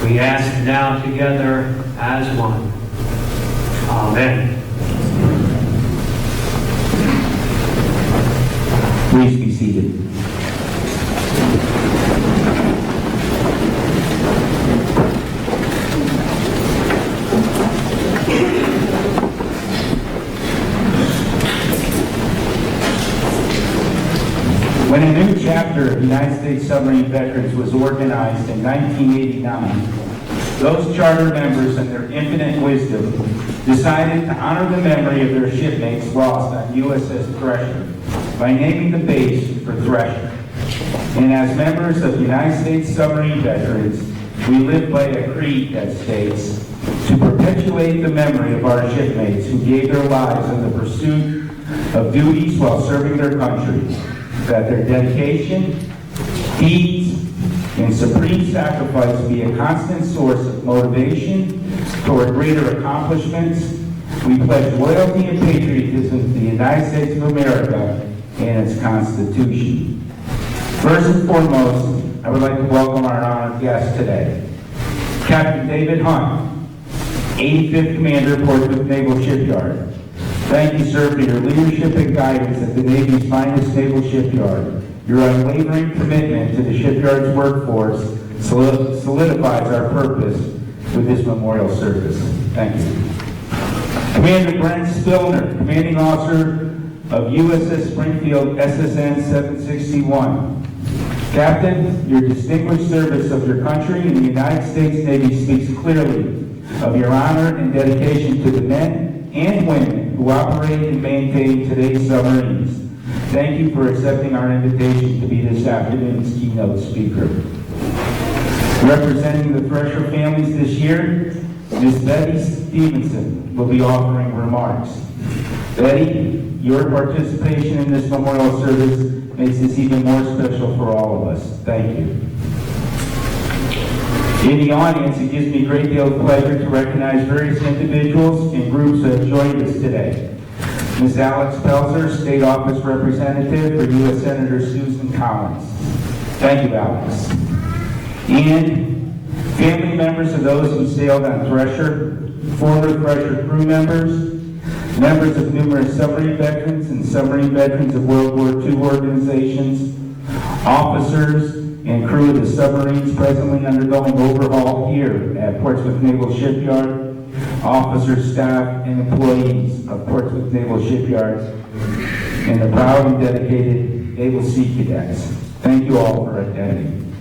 We ask now together as one. Amen. Please be seated. When a new chapter of United States Submarine Veterans was organized in 1989, those charter members in their infinite wisdom decided to honor the memory of their shipmates lost on USS Thresher by naming the base for Thresher. And as members of United States Submarine Veterans, we live by a creed that states, to perpetuate the memory of our shipmates who gave their lives in the pursuit of duties while serving their country, that their dedication, deeds, and supreme sacrifice be a constant source of motivation toward greater accomplishments. We pledge loyalty and patriotism to the United States of America and its Constitution. First and foremost, I would like to welcome our honored guest today, Captain David Hunt, 85th Commander, Portsmouth Naval Shipyard. Thank you, sir, for your leadership and guidance at the Navy's finest naval shipyard. Your unwavering commitment to the shipyard's workforce solidifies our purpose with this memorial service. Thank you. Commander Brent Spillner, Commanding Officer of USS Springfield SSN 761. Captain, your distinguished service of your country and the United States Navy speaks clearly of your honor and dedication to the men and women who operate and maintain today's submarines. Thank you for accepting our invitation to be this afternoon's keynote speaker. Representing the Thresher families this year, Ms. Betty Stevenson will be offering remarks. Betty, your participation in this memorial service makes this even more special for all of us. Thank you. In the audience, it gives me a great deal of pleasure to recognize various individuals and groups that have joined us today. Ms. Alex Pelzer, State Office Representative for U.S. Senator Susan Collins. Thank you, Alex. And family members of those who sailed on Thresher, former Thresher crew members, members of numerous submarine veterans and submarine veterans of World War II organizations, officers, and crew of the submarines presently undergoing overhaul here at Portsmouth Naval Shipyard, officers, staff, and employees of Portsmouth Naval Shipyard, and the proud and dedicated Naval Sea Cadets. Thank you all for attending.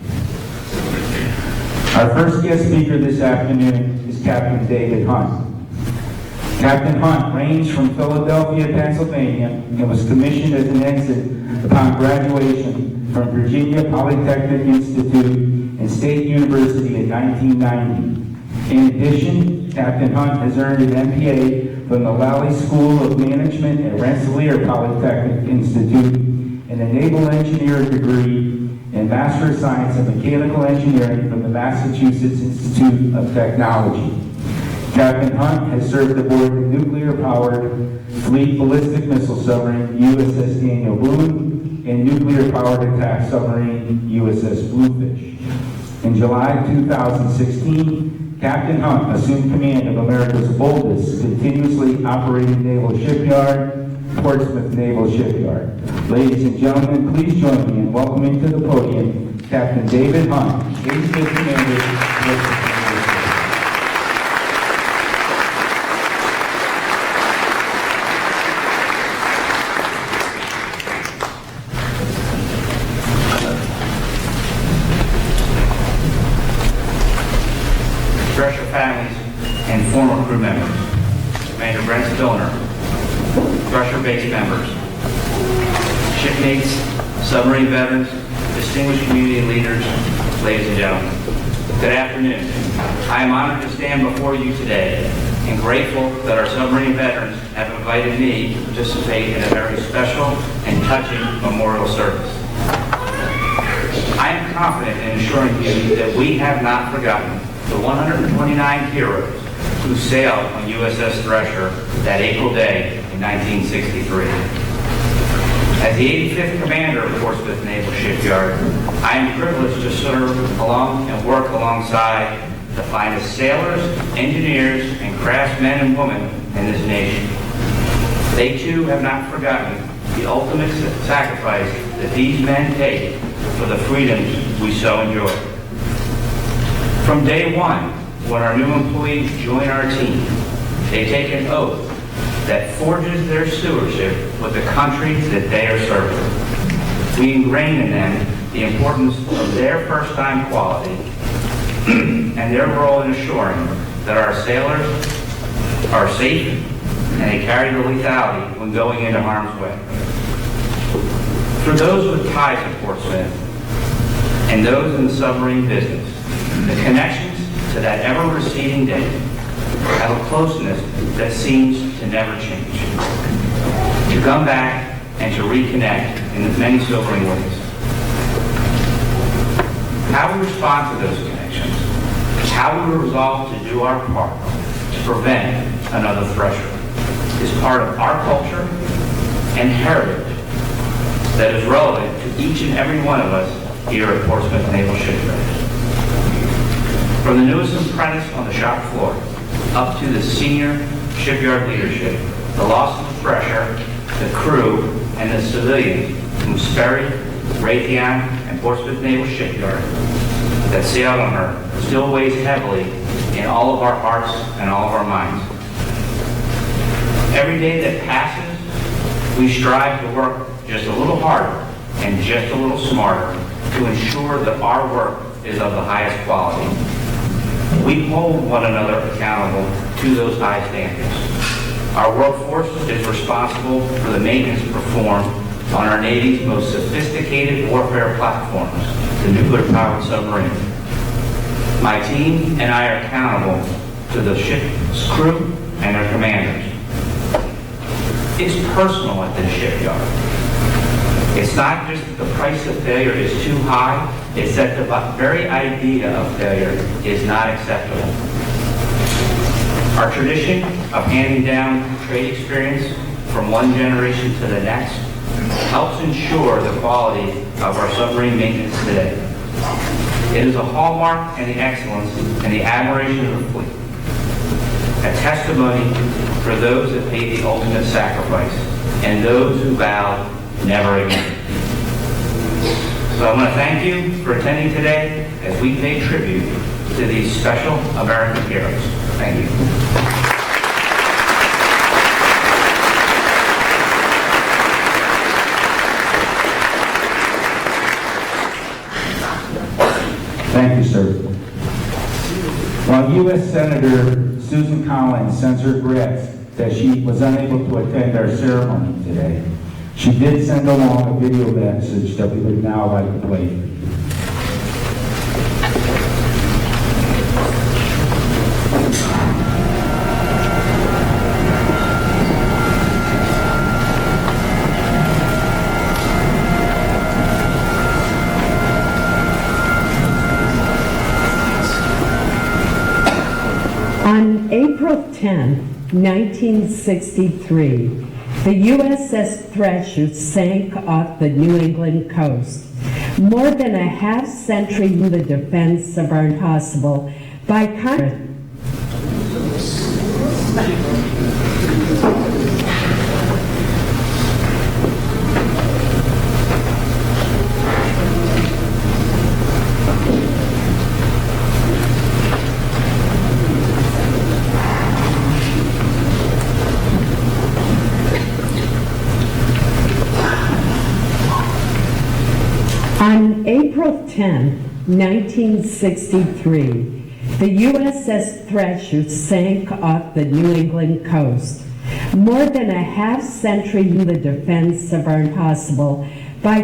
Our first guest speaker this afternoon is Captain David Hunt. Captain Hunt ranged from Philadelphia, Pennsylvania, and was commissioned as an ensign upon graduation from Virginia Polytechnic Institute and State University in 1990. In addition, Captain Hunt has earned an MPA from the Lally School of Management at Rensselaer Polytechnic Institute and a Naval Engineer degree and Master of Science in Mechanical Engineering from the Massachusetts Institute of Technology. Captain Hunt has served aboard the nuclear-powered Fleet Ballistic Missile Submarine USS Daniel Boone and nuclear-powered attack submarine USS Bluefish. In July 2016, Captain Hunt assumed command of America's oldest continuously operating naval shipyard, Portsmouth Naval Shipyard. Ladies and gentlemen, please join me in welcoming to the podium Captain David Hunt, Aviation Commander. Thresher families and former crew members, Commander Brent Stoner, Thresher-based members, shipmates, submarine veterans, distinguished community leaders, ladies and gentlemen. Good afternoon. I am honored to stand before you today and grateful that our submarine veterans have invited me to participate in a very special and touching memorial service. I am confident in assuring you that we have not forgotten the 129 heroes who sailed on USS Thresher that April day in 1963. As the 85th Commander of Portsmouth Naval Shipyard, I am privileged to serve along and work alongside the finest sailors, engineers, and craftsmen and women in this nation. They too have not forgotten the ultimate sacrifice that these men take for the freedoms we so enjoy. From day one, when our new employees join our team, they take an oath that forges their stewardship with the countries that they are serving. We ingrain in them the importance of their first-time quality and their role in assuring that our sailors are safe and they carry the lethality when going into harm's way. For those with ties to Portsmouth and those in the submarine business, the connections to that ever-receding day have a closeness that seems to never change. To come back and to reconnect in many sobering ways. How we respond to those connections, how we resolve to do our part to prevent another Thresher, is part of our culture and heritage that is relevant to each and every one of us here at Portsmouth Naval Shipyard. From the newest apprentice on the shop floor up to the senior shipyard leadership, the loss of the Thresher, the crew, and the civilians from Sperry, Raytheon, and Portsmouth Naval Shipyard that sailed on her still weighs heavily in all of our hearts and all of our minds. Every day that passes, we strive to work just a little harder and just a little smarter to ensure that our work is of the highest quality. We hold one another accountable to those high standards. Our workforce is responsible for the maintenance performed on our Navy's most sophisticated warfare platforms, the nuclear-powered submarines. My team and I are accountable to the ship's crew and their commanders. It's personal at this shipyard. It's not just that the price of failure is too high, it's that the very idea of failure is not acceptable. Our tradition of handing down trade experience from one generation to the next helps ensure the quality of our submarine maintenance today. It is a hallmark and the excellence and the admiration of the fleet. A testimony for those that paid the ultimate sacrifice and those who vowed never again. So I want to thank you for attending today as we pay tribute to these special American heroes. Thank you. While U.S. Senator Susan Collins sends her regrets that she was unable to attend our ceremony today, she did send along a video message that we would now like to play for you. On April 10, 1963, the USS Thresher sank off the New England coast, more than a half century in the defense of our impossible by On April 10, 1963, the USS Thresher sank off the New England coast, more than a half century in the defense of our impossible by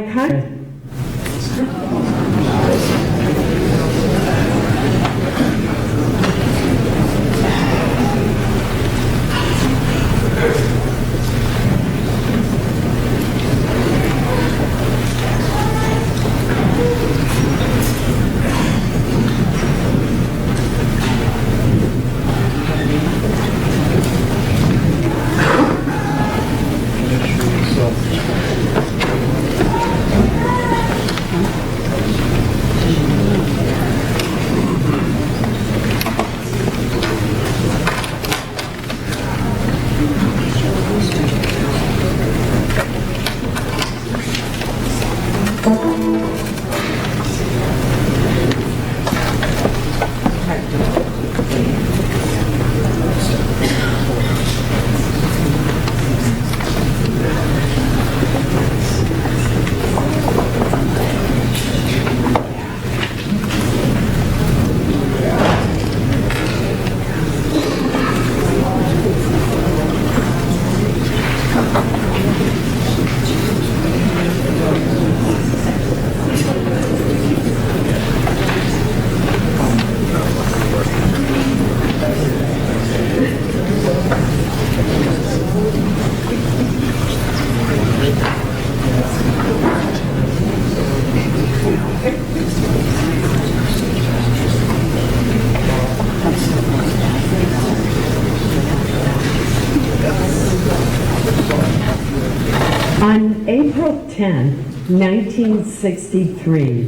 On April 10, 1963,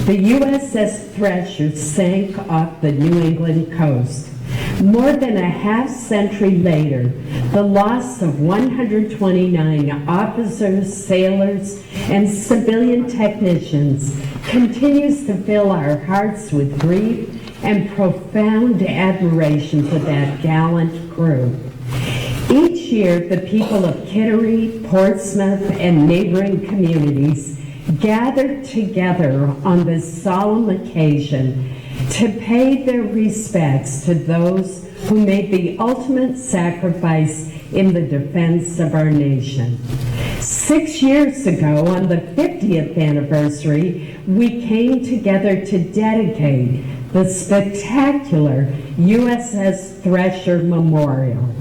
the USS Thresher sank off the New England coast. More than a half century later, the loss of 129 officers, sailors, and civilian technicians continues to fill our hearts with grief and profound admiration for that gallant crew. Each year, the people of Kittery, Portsmouth, and neighboring communities gather together on this solemn occasion to pay their respects to those who made the ultimate sacrifice in the defense of our nation. 6 years ago, on the 50th anniversary, we came together to dedicate the spectacular USS Thresher Memorial.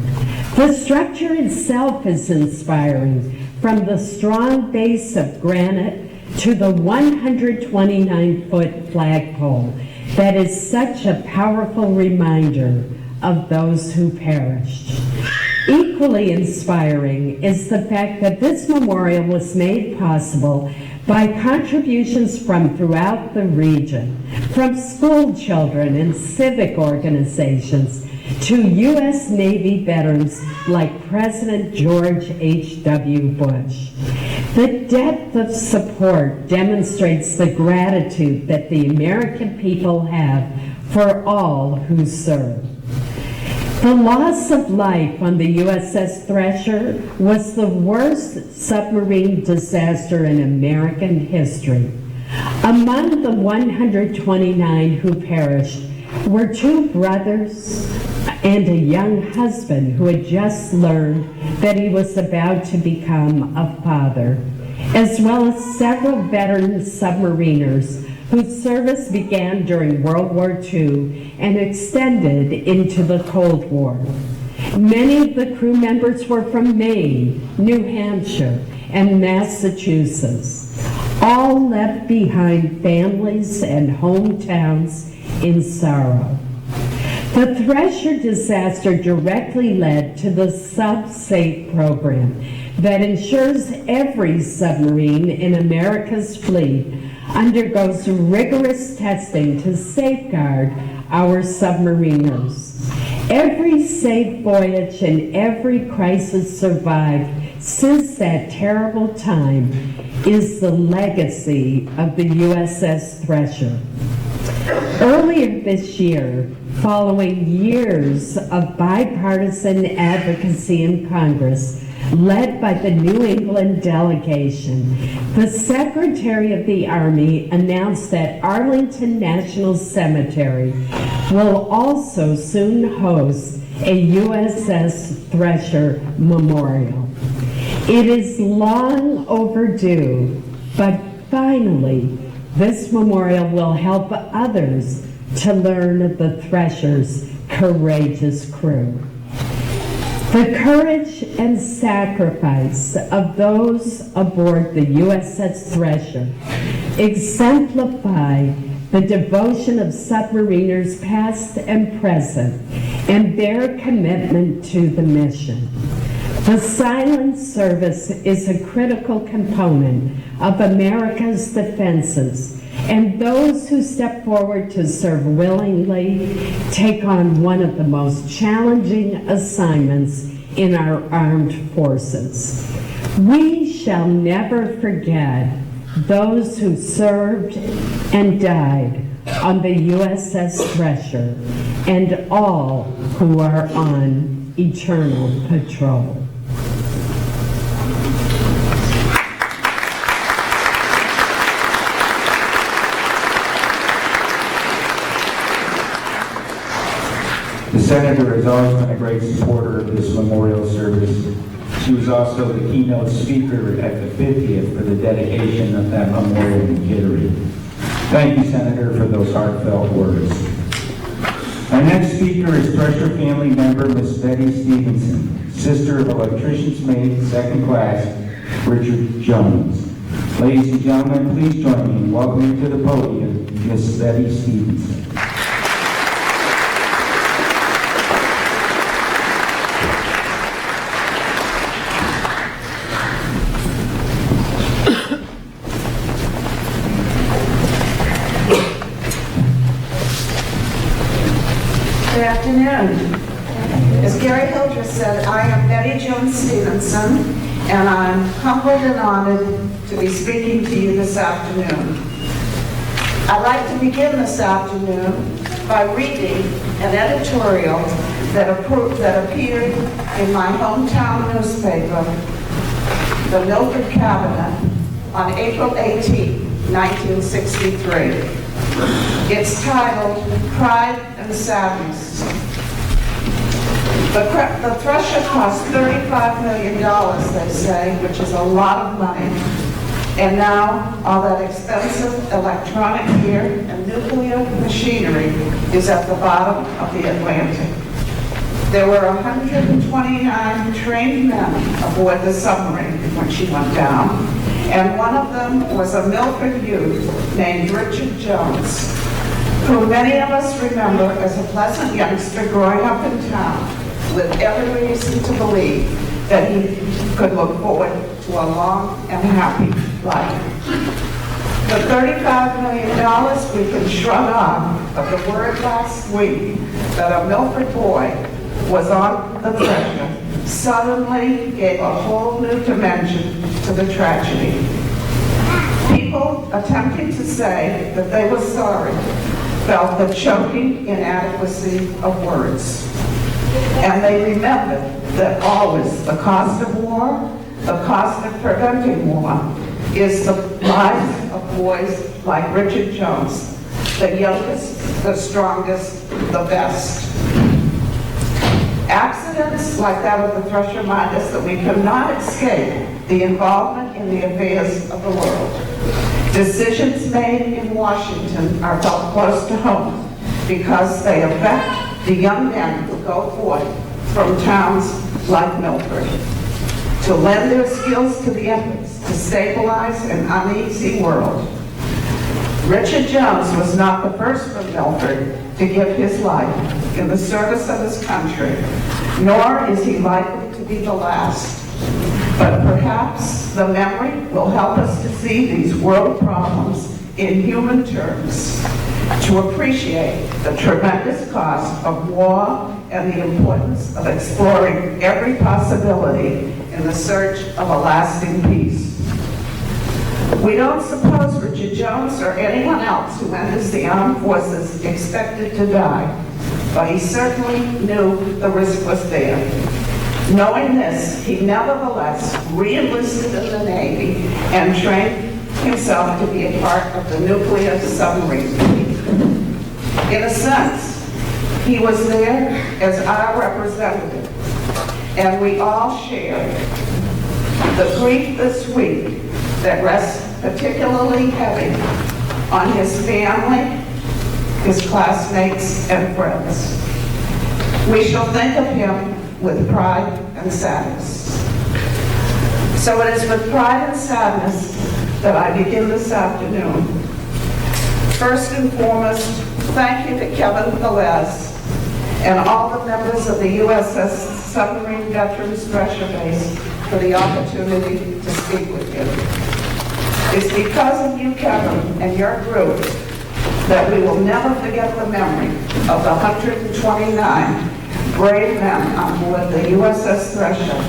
The structure itself is inspiring, from the strong base of granite to the 129-foot flagpole that is such a powerful reminder of those who perished. Equally inspiring is the fact that this memorial was made possible by contributions from throughout the region, from school children and civic organizations to U.S. Navy veterans like President George H.W. Bush. The depth of support demonstrates the gratitude that the American people have for all who serve. The loss of life on the USS Thresher was the worst submarine disaster in American history. Among the 129 who perished were two brothers and a young husband who had just learned that he was about to become a father, as well as several veteran submariners whose service began during World War II and extended into the Cold War. Many of the crew members were from Maine, New Hampshire, and Massachusetts. All left behind families and hometowns in sorrow. The Thresher disaster directly led to the SubSafe program that ensures every submarine in America's fleet undergoes rigorous testing to safeguard our submariners. Every safe voyage and every crisis survived since that terrible time is the legacy of the USS Thresher. Earlier this year, following years of bipartisan advocacy in Congress, led by the New England delegation, the Secretary of the Army announced that Arlington National Cemetery will also soon host a USS Thresher memorial. It is long overdue, but finally, this memorial will help others to learn of the Thresher's courageous crew. The courage and sacrifice of those aboard the USS Thresher exemplify the devotion of submariners past and present and their commitment to the mission. The silent service is a critical component of America's defenses, and those who step forward to serve willingly take on one of the most challenging assignments in our armed forces. We shall never forget those who served and died on the USS Thresher and all who are on eternal patrol. The Senator has always been a great supporter of this memorial service. She was also the keynote speaker at the 50th for the dedication of that memorial in Kittery. Thank you, Senator, for those heartfelt words. Our next speaker is Thresher family member Miss Betty Stevenson, sister of electrician's mate, 2nd class, Richard Jones. Ladies and gentlemen, please join me in welcoming to the podium Miss Betty Stevenson. Good afternoon. As Gary Hildreth said, I am Betty Jones Stevenson, and I'm humbled and honored to be speaking to you this afternoon. I'd like to begin this afternoon by reading an editorial that appeared in my hometown newspaper, the Milford Cabinet, on April 18, 1963. It's titled Pride and Sadness. The Thresher cost $35 million, they say, which is a lot of money. And now all that expensive electronic gear and nuclear machinery is at the bottom of the Atlantic. There were 129 trained men aboard the submarine when she went down, and one of them was a Milford youth named Richard Jones, who many of us remember as a pleasant youngster growing up in town with every reason to believe that he could look forward to a long and happy life. The $35 million we can shrug off, but the word last week that a Milford boy was on the Thresher suddenly gave a whole new dimension to the tragedy. People attempting to say that they were sorry felt the choking inadequacy of words. And they remembered that always the cost of war, the cost of preventing war, is the lives of boys like Richard Jones, the youngest, the strongest, the best. Accidents like that of the Thresher remind us that we cannot escape the involvement in the affairs of the world. Decisions made in Washington are felt close to home because they affect the young men who go forth from towns like Milford to lend their skills to the efforts to stabilize an uneasy world. Richard Jones was not the first from Milford to give his life in the service of his country, nor is he likely to be the last. But perhaps the memory will help us to see these world problems in human terms, to appreciate the tremendous cost of war and the importance of exploring every possibility in the search of a lasting peace. We don't suppose Richard Jones or anyone else who enters the armed forces expected to die, but he certainly knew the risk was there. Knowing this, he nevertheless re-enlisted in the Navy and trained himself to be a part of the nuclear submarine fleet. In a sense, he was there as our representative, and we all share the grief this week that rests particularly heavy on his family, his classmates, and friends. We shall think of him with pride and sadness. So it is with pride and sadness that I begin this afternoon. First and foremost, thank you to Kevin Velez and all the members of the USS Submarine Veterans Thresher Base for the opportunity to speak with you. It's because of you, Kevin, and your group that we will never forget the memory of the 129 brave men on board the USS Thresher,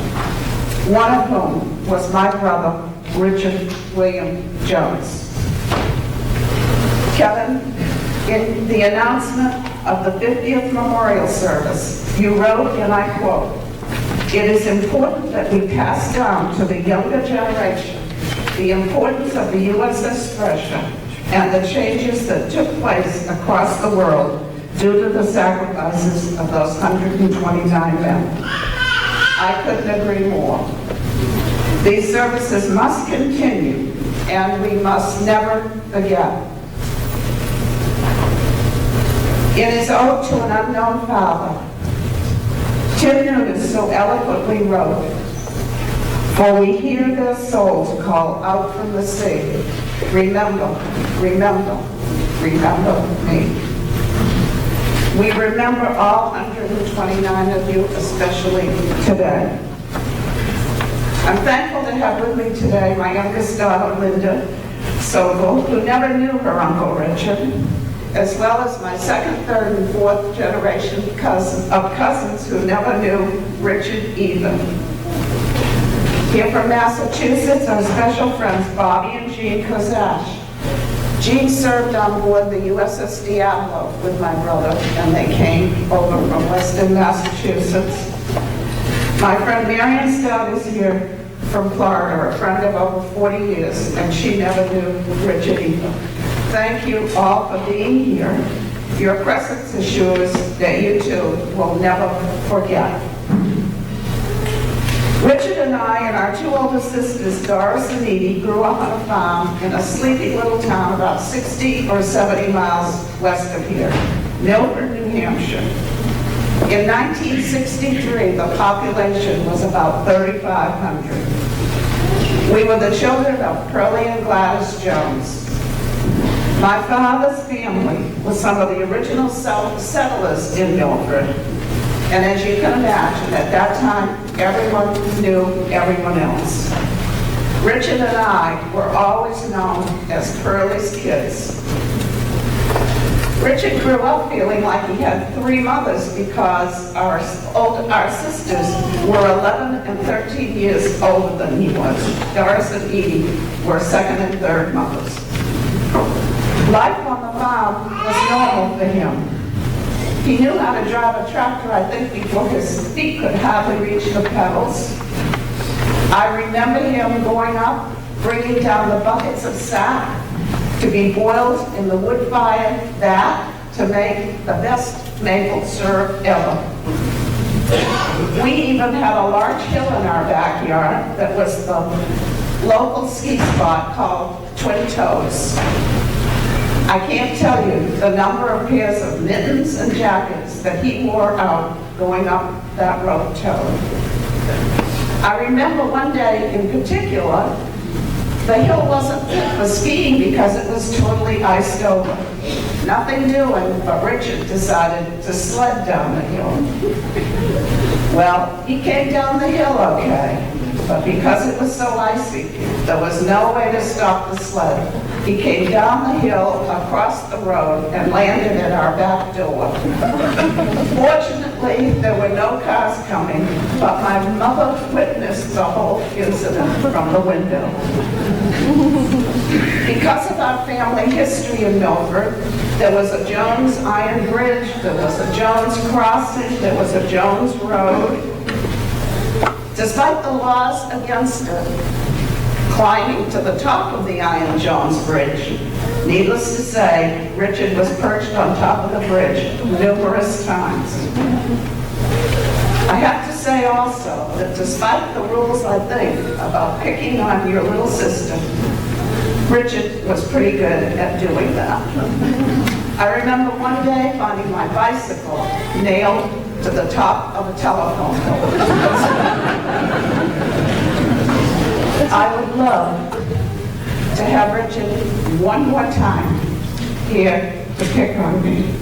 one of whom was my brother, Richard William Jones. Kevin, in the announcement of the 50th memorial service, you wrote, and I quote, "It is important that we pass down to the younger generation the importance of the USS Thresher and the changes that took place across the world due to the sacrifices of those 129 men." I couldn't agree more. These services must continue, and we must never forget. In his ode to an unknown father, Tim Noonan so eloquently wrote, "For we hear their souls call out from the sea, remember, remember, remember me." We remember all 129 of you, especially today. I'm thankful to have with me today my youngest daughter, Linda Sobel, who never knew her Uncle Richard, as well as my second, third, and fourth generation cousins who never knew Richard either. Here from Massachusetts, our special friends Bobby and Jean Kozash. Jean served on board the USS Diablo with my brother, and they came over from Western Massachusetts. My friend Marion Stout is here from Florida, a friend of over 40 years, and she never knew Richard either. Thank you all for being here. Your presence assures that you too will never forget. Richard and I and our two older sisters, Doris and Edie, grew up on a farm in a sleepy little town about 60 or 70 miles west of here, Milford, New Hampshire. In 1963, the population was about 3,500. We were the children of Pearlie and Gladys Jones. My father's family was some of the original settlers in Milford. And as you can imagine, at that time, everyone knew everyone else. Richard and I were always known as Pearlie's kids. Richard grew up feeling like he had three mothers because our sisters were 11 and 13 years older than he was. Doris and Edie were second and third mothers. Life on the farm was normal for him. He knew how to drive a tractor, I think, before his feet could hardly reach the pedals. I remember him going up, bringing down the buckets of sap to be boiled in the wood fire that to make the best maple syrup ever. We even had a large hill in our backyard that was the local ski spot called Twin Toes. I can't tell you the number of pairs of mittens and jackets that he wore out going up that road toad. I remember one day in particular, the hill wasn't fit for skiing because it was totally iced over. Nothing doing, but Richard decided to sled down the hill. Well, he came down the hill okay, but because it was so icy, there was no way to stop the sled. He came down the hill, across the road, and landed at our back door. Fortunately, there were no cars coming, but my mother witnessed the whole incident from the window. Because of our family history in Milford, there was a Jones Iron Bridge, there was a Jones Crossing, there was a Jones Road. Despite the laws against it, climbing to the top of the Iron Jones Bridge, needless to say, Richard was perched on top of the bridge numerous times. I have to say also that despite the rules, I think, about picking on your little sister, Richard was pretty good at doing that. I remember one day finding my bicycle nailed to the top of a telephone pole. I would love to have Richard one more time here to pick on me.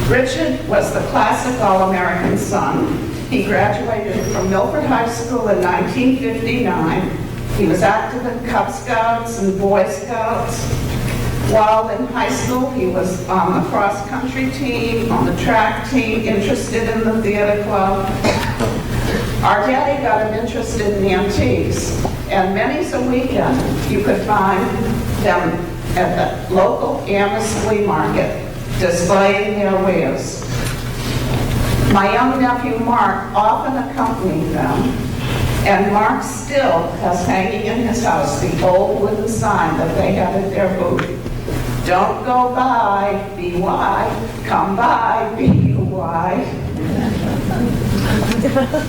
Richard was the classic All-American son. He graduated from Milford High School in 1959. He was active in Cub Scouts and Boy Scouts. While in high school, he was on the cross-country team, on the track team, interested in the theater club. Our daddy got him interested in antiques, and many's a weekend you could find them at the local Amherst flea market displaying their wares. My young nephew Mark often accompanied them, and Mark still has hanging in his house the old wooden sign that they had at their booth. Don't go by, B-Y, come by, B-U-Y.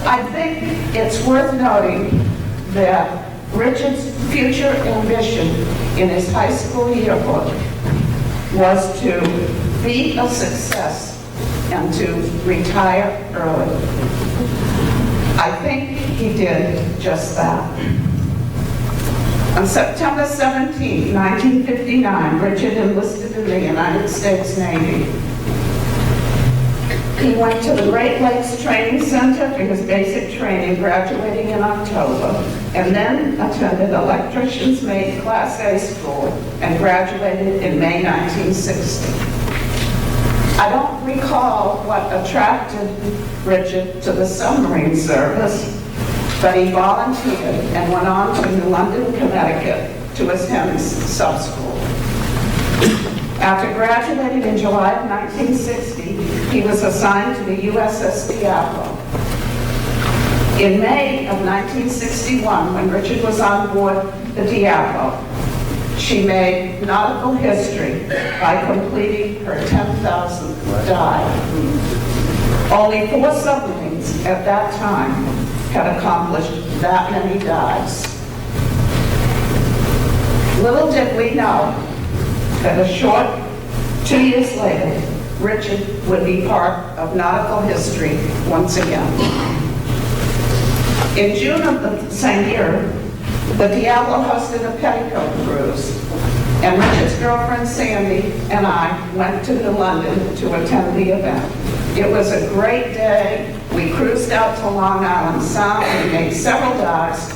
I think it's worth noting that Richard's future ambition in his high school yearbook was to be a success and to retire early. I think he did just that. On September 17, 1959, Richard enlisted in the United States Navy. He went to the Great Lakes Training Center for his basic training, graduating in October, and then attended Electrician's Mate Class A school and graduated in May 1960. I don't recall what attracted Richard to the submarine service, but he volunteered and went on to New London, Connecticut to attend sub-school. After graduating in July of 1960, he was assigned to the USS Thresher. In May of 1961, when Richard was on board the Diablo, she made nautical history by completing her 10,000th dive. Only 4 submarines at that time had accomplished that many dives. Little did we know that a short 2 years later, Richard would be part of nautical history once again. In June of the same year, the Diablo hosted a petticoat cruise, and Richard's girlfriend Sandy and I went to New London to attend the event. It was a great day. We cruised out to Long Island Sound and made several dives,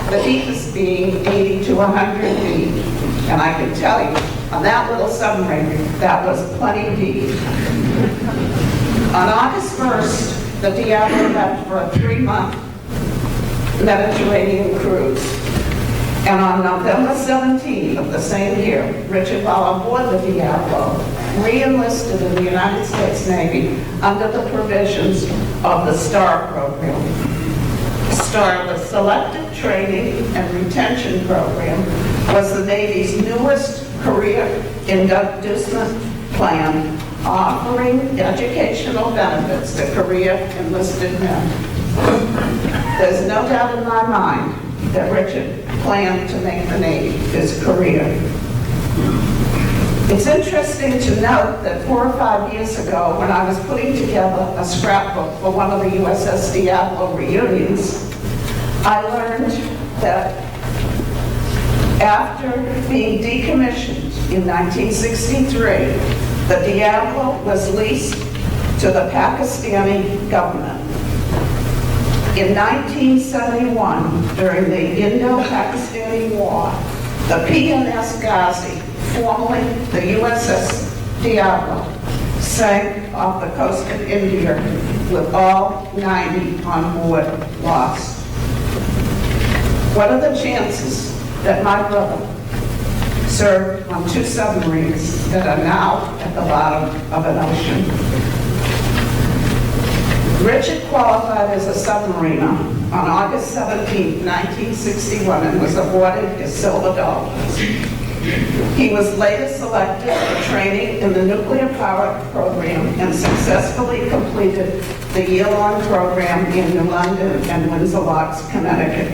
the deepest being 80 to 100 feet. And I can tell you, on that little submarine, that was plenty deep. On August 1st, the Diablo left for a 3-month Mediterranean cruise. And on November 17th of the same year, Richard, while on board the Diablo, re-enlisted in the United States Navy under the provisions of the STAR program. STAR, the Selective Training and Retention Program, was the Navy's newest career inducement plan offering educational benefits to career enlisted men. There's no doubt in my mind that Richard planned to make the Navy his career. It's interesting to note that 4 or 5 years ago, when I was putting together a scrapbook for one of the USS Diablo reunions, I learned that after being decommissioned in 1963, the Diablo was leased to the Pakistani government. In 1971, during the Indo-Pakistani War, the PNS Ghazi, formerly the USS Diablo, sank off the coast of India with all 90 on board lost. What are the chances that my brother served on 2 submarines that are now at the bottom of an ocean? Richard qualified as a submariner on August 17, 1961, and was awarded his Silver Dolphins. He was later selected for training in the nuclear power program and successfully completed the year-long program in New London and Windsor Locks, Connecticut.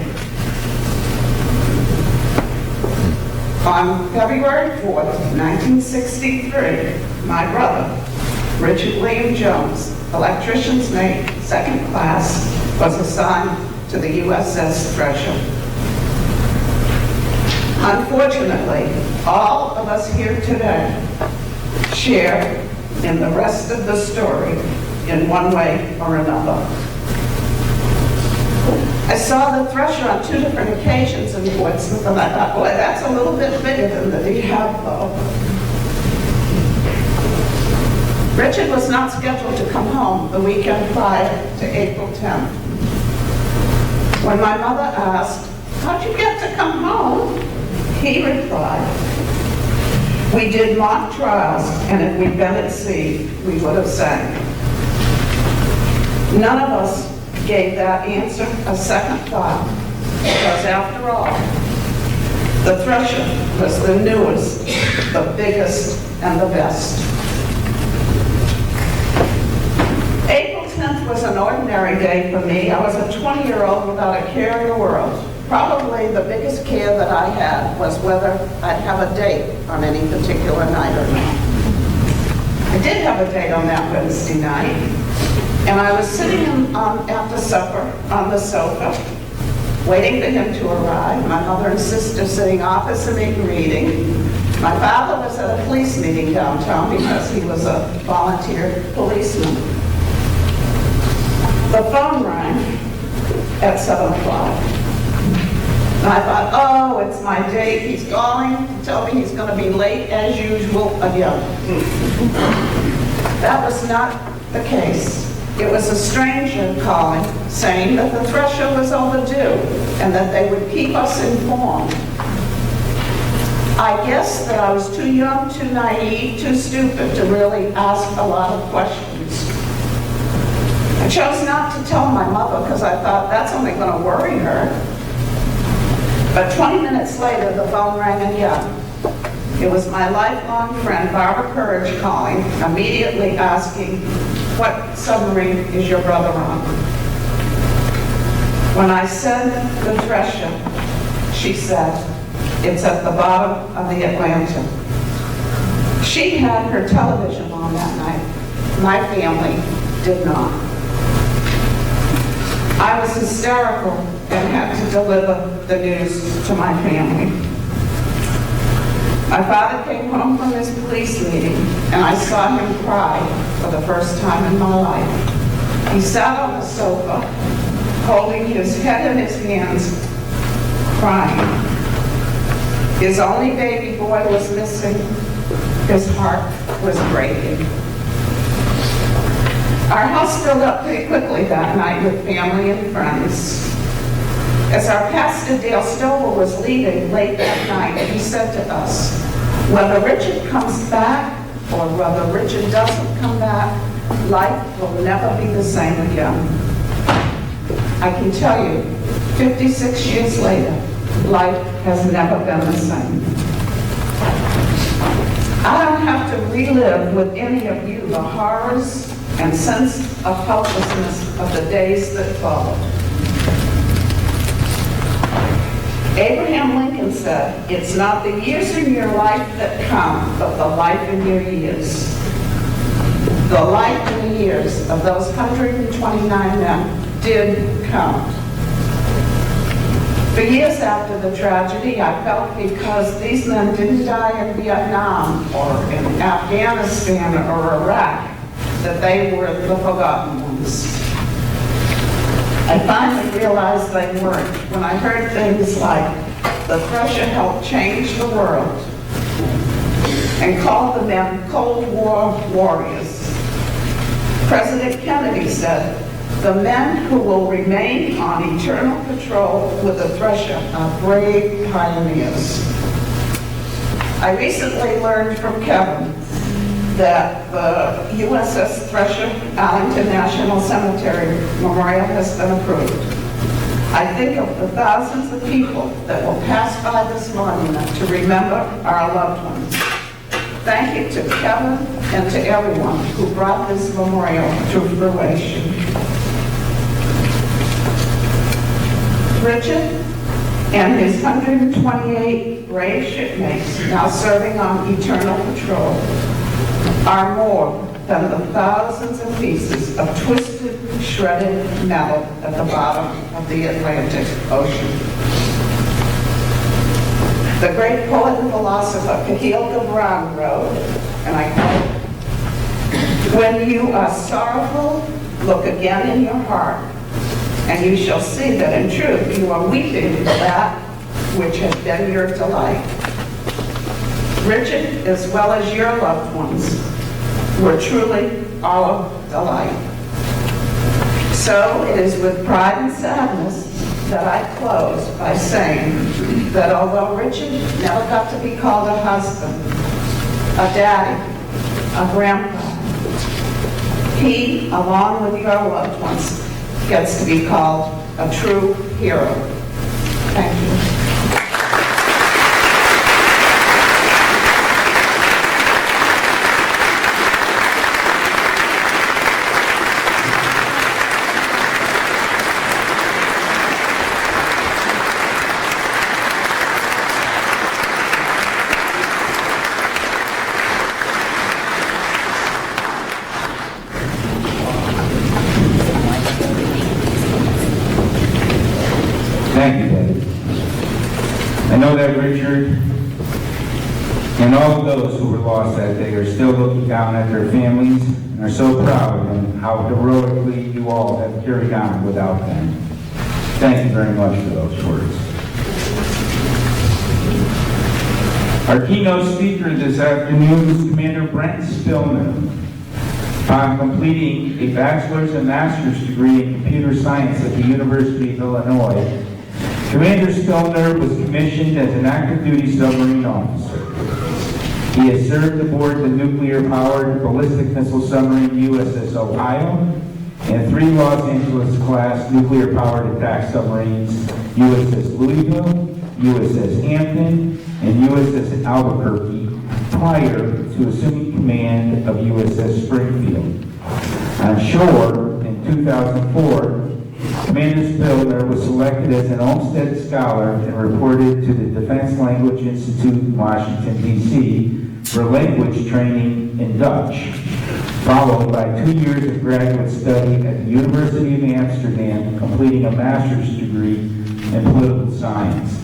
On February 4th, 1963, my brother, Richard William Jones, electrician's mate, 2nd class, was assigned to the USS Thresher. Unfortunately, all of us here today share in the rest of the story in one way or another. I saw the Thresher on 2 different occasions in Portsmouth, and I thought, boy, that's a little bit bigger than the Diablo. Richard was not scheduled to come home the weekend prior to April 10th. When my mother asked, "How'd you get to come home?" he replied, "We did mock trials, and if we'd been at sea, we would have sank." None of us gave that answer a second thought, because after all, the Thresher was the newest, the biggest, and the best. April 10th was an ordinary day for me. I was a 20-year-old without a care in the world. Probably the biggest care that I had was whether I'd have a date on any particular night or not. I did have a date on that Wednesday night, and I was sitting after supper on the sofa, waiting for him to arrive. My mother and sister sitting opposite me reading. My father was at a police meeting downtown because he was a volunteer policeman. The phone rang at 7 o'clock. And I thought, oh, it's my date. He's calling to tell me he's going to be late as usual again. That was not the case. It was a stranger calling, saying that the Thresher was overdue and that they would keep us informed. I guess that I was too young, too naive, too stupid to really ask a lot of questions. I chose not to tell my mother because I thought that's only going to worry her. But 20 minutes later, the phone rang again. It was my lifelong friend, Barbara Courage, calling, immediately asking, "What submarine is your brother on?" When I said the Thresher, she said, "It's at the bottom of the Atlantic." She had her television on that night. My family did not. I was hysterical and had to deliver the news to my family. My father came home from his police meeting, and I saw him cry for the first time in my life. He sat on the sofa, holding his head in his hands, crying. His only baby boy was missing. His heart was breaking. Our house filled up pretty quickly that night with family and friends. As our pastor, Dale Stover, was leaving late that night, he said to us, "Whether Richard comes back or whether Richard doesn't come back, life will never be the same again." I can tell you, 56 years later, life has never been the same. I don't have to relive with any of you the horrors and sense of helplessness of the days that followed. Abraham Lincoln said, "It's not the years in your life that count, but the life in your years." The life and the years of those 129 men did count. For years after the tragedy, I felt because these men didn't die in Vietnam or in Afghanistan or Iraq, that they were the forgotten ones. I finally realized they weren't when I heard things like the Thresher helped change the world and called the men Cold War warriors. President Kennedy said, "The men who will remain on eternal patrol with the Thresher are brave pioneers." I recently learned from Kevin that the USS Thresher Arlington National Cemetery Memorial has been approved. I think of the thousands of people that will pass by this monument to remember our loved ones. Thank you to Kevin and to everyone who brought this memorial to fruition. Richard and his 128 brave shipmates now serving on eternal patrol are more than the thousands of pieces of twisted, shredded metal at the bottom of the Atlantic Ocean. The great poet and philosopher Khalil Gibran wrote, and I quote, "When you are sorrowful, look again in your heart, and you shall see that in truth you are weeping for that which has been your delight." Richard, as well as your loved ones, were truly our delight. So it is with pride and sadness that I close by saying that although Richard never got to be called a husband, a daddy, a grandpa, he, along with your loved ones, gets to be called a true hero. Thank you. Thank you, David. I know that Richard and all of those who were lost that day are still looking down at their families and are so proud of them, how heroically you all have carried on without them. Thank you very much for those words. Our keynote speaker this afternoon is Commander Brent Spillner. Upon completing a bachelor's and master's degree in computer science at the University of Illinois, Commander Spillner was commissioned as an active duty submarine officer. He has served aboard the nuclear-powered ballistic missile submarine USS Ohio and 3 Los Angeles-class nuclear-powered attack submarines USS Louisville, USS Hampton, and USS Albuquerque prior to assuming command of USS Springfield. On shore, in 2004, Commander Spillner was selected as an Olmsted Scholar and reported to the Defense Language Institute in Washington, D.C. for language training in Dutch, followed by 2 years of graduate study at the University of Amsterdam, completing a master's degree in political science.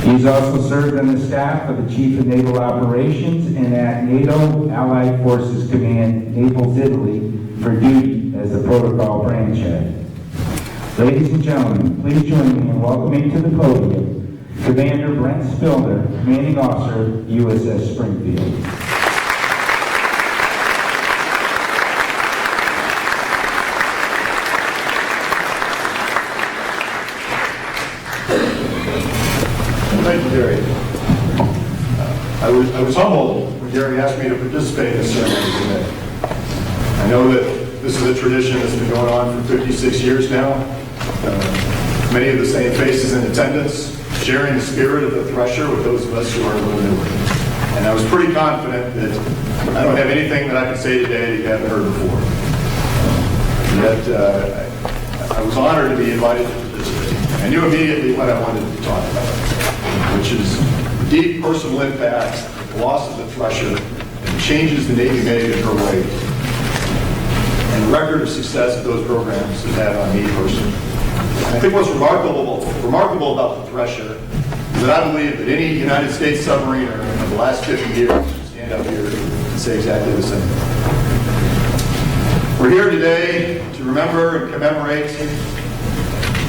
He has also served on the staff of the Chief of Naval Operations and at NATO Allied Forces Command, Naples, Italy, for duty as the protocol branch head. Ladies and gentlemen, please join me in welcoming to the podium Commander Brent Spillner, Commanding Officer, USS Springfield. Thank you, Gary. I was humbled when Gary asked me to participate in this ceremony today. I know that this is a tradition that's been going on for 56 years now. Many of the same faces in attendance, sharing the spirit of the Thresher with those of us who are a little newer. And I was pretty confident that I don't have anything that I can say today that you haven't heard before. Yet, I was honored to be invited to participate. I knew immediately what I wanted to talk about, which is the deep personal impact, the loss of the Thresher, and the changes the Navy made in her wake, and the record of success that those programs have had on me personally. And I think what's remarkable about the Thresher is that I believe that any United States submariner of the last 50 years should stand up here and say exactly the same. We're here today to remember and commemorate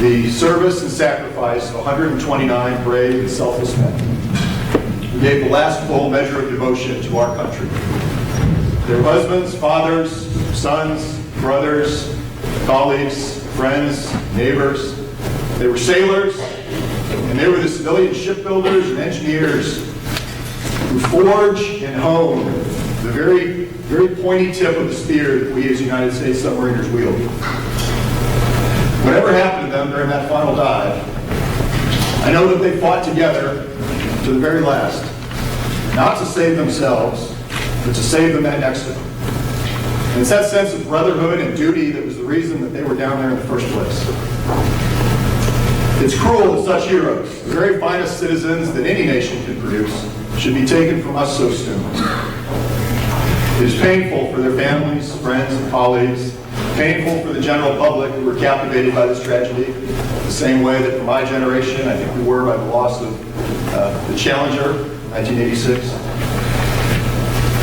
the service and sacrifice of 129 brave and selfless men who gave the last full measure of devotion to our country. Their husbands, fathers, sons, brothers, colleagues, friends, neighbors. They were sailors, and they were the civilian shipbuilders and engineers who forge and hone the very, very pointy tip of the spear that we as United States submariners wield. Whatever happened to them during that final dive, I know that they fought together to the very last, not to save themselves, but to save the men next to them. And it's that sense of brotherhood and duty that was the reason that they were down there in the first place. It's cruel that such heroes, the very finest citizens that any nation can produce, should be taken from us so soon. It is painful for their families, friends, and colleagues, painful for the general public who were captivated by this tragedy, the same way that for my generation, I think we were by the loss of the Challenger in 1986.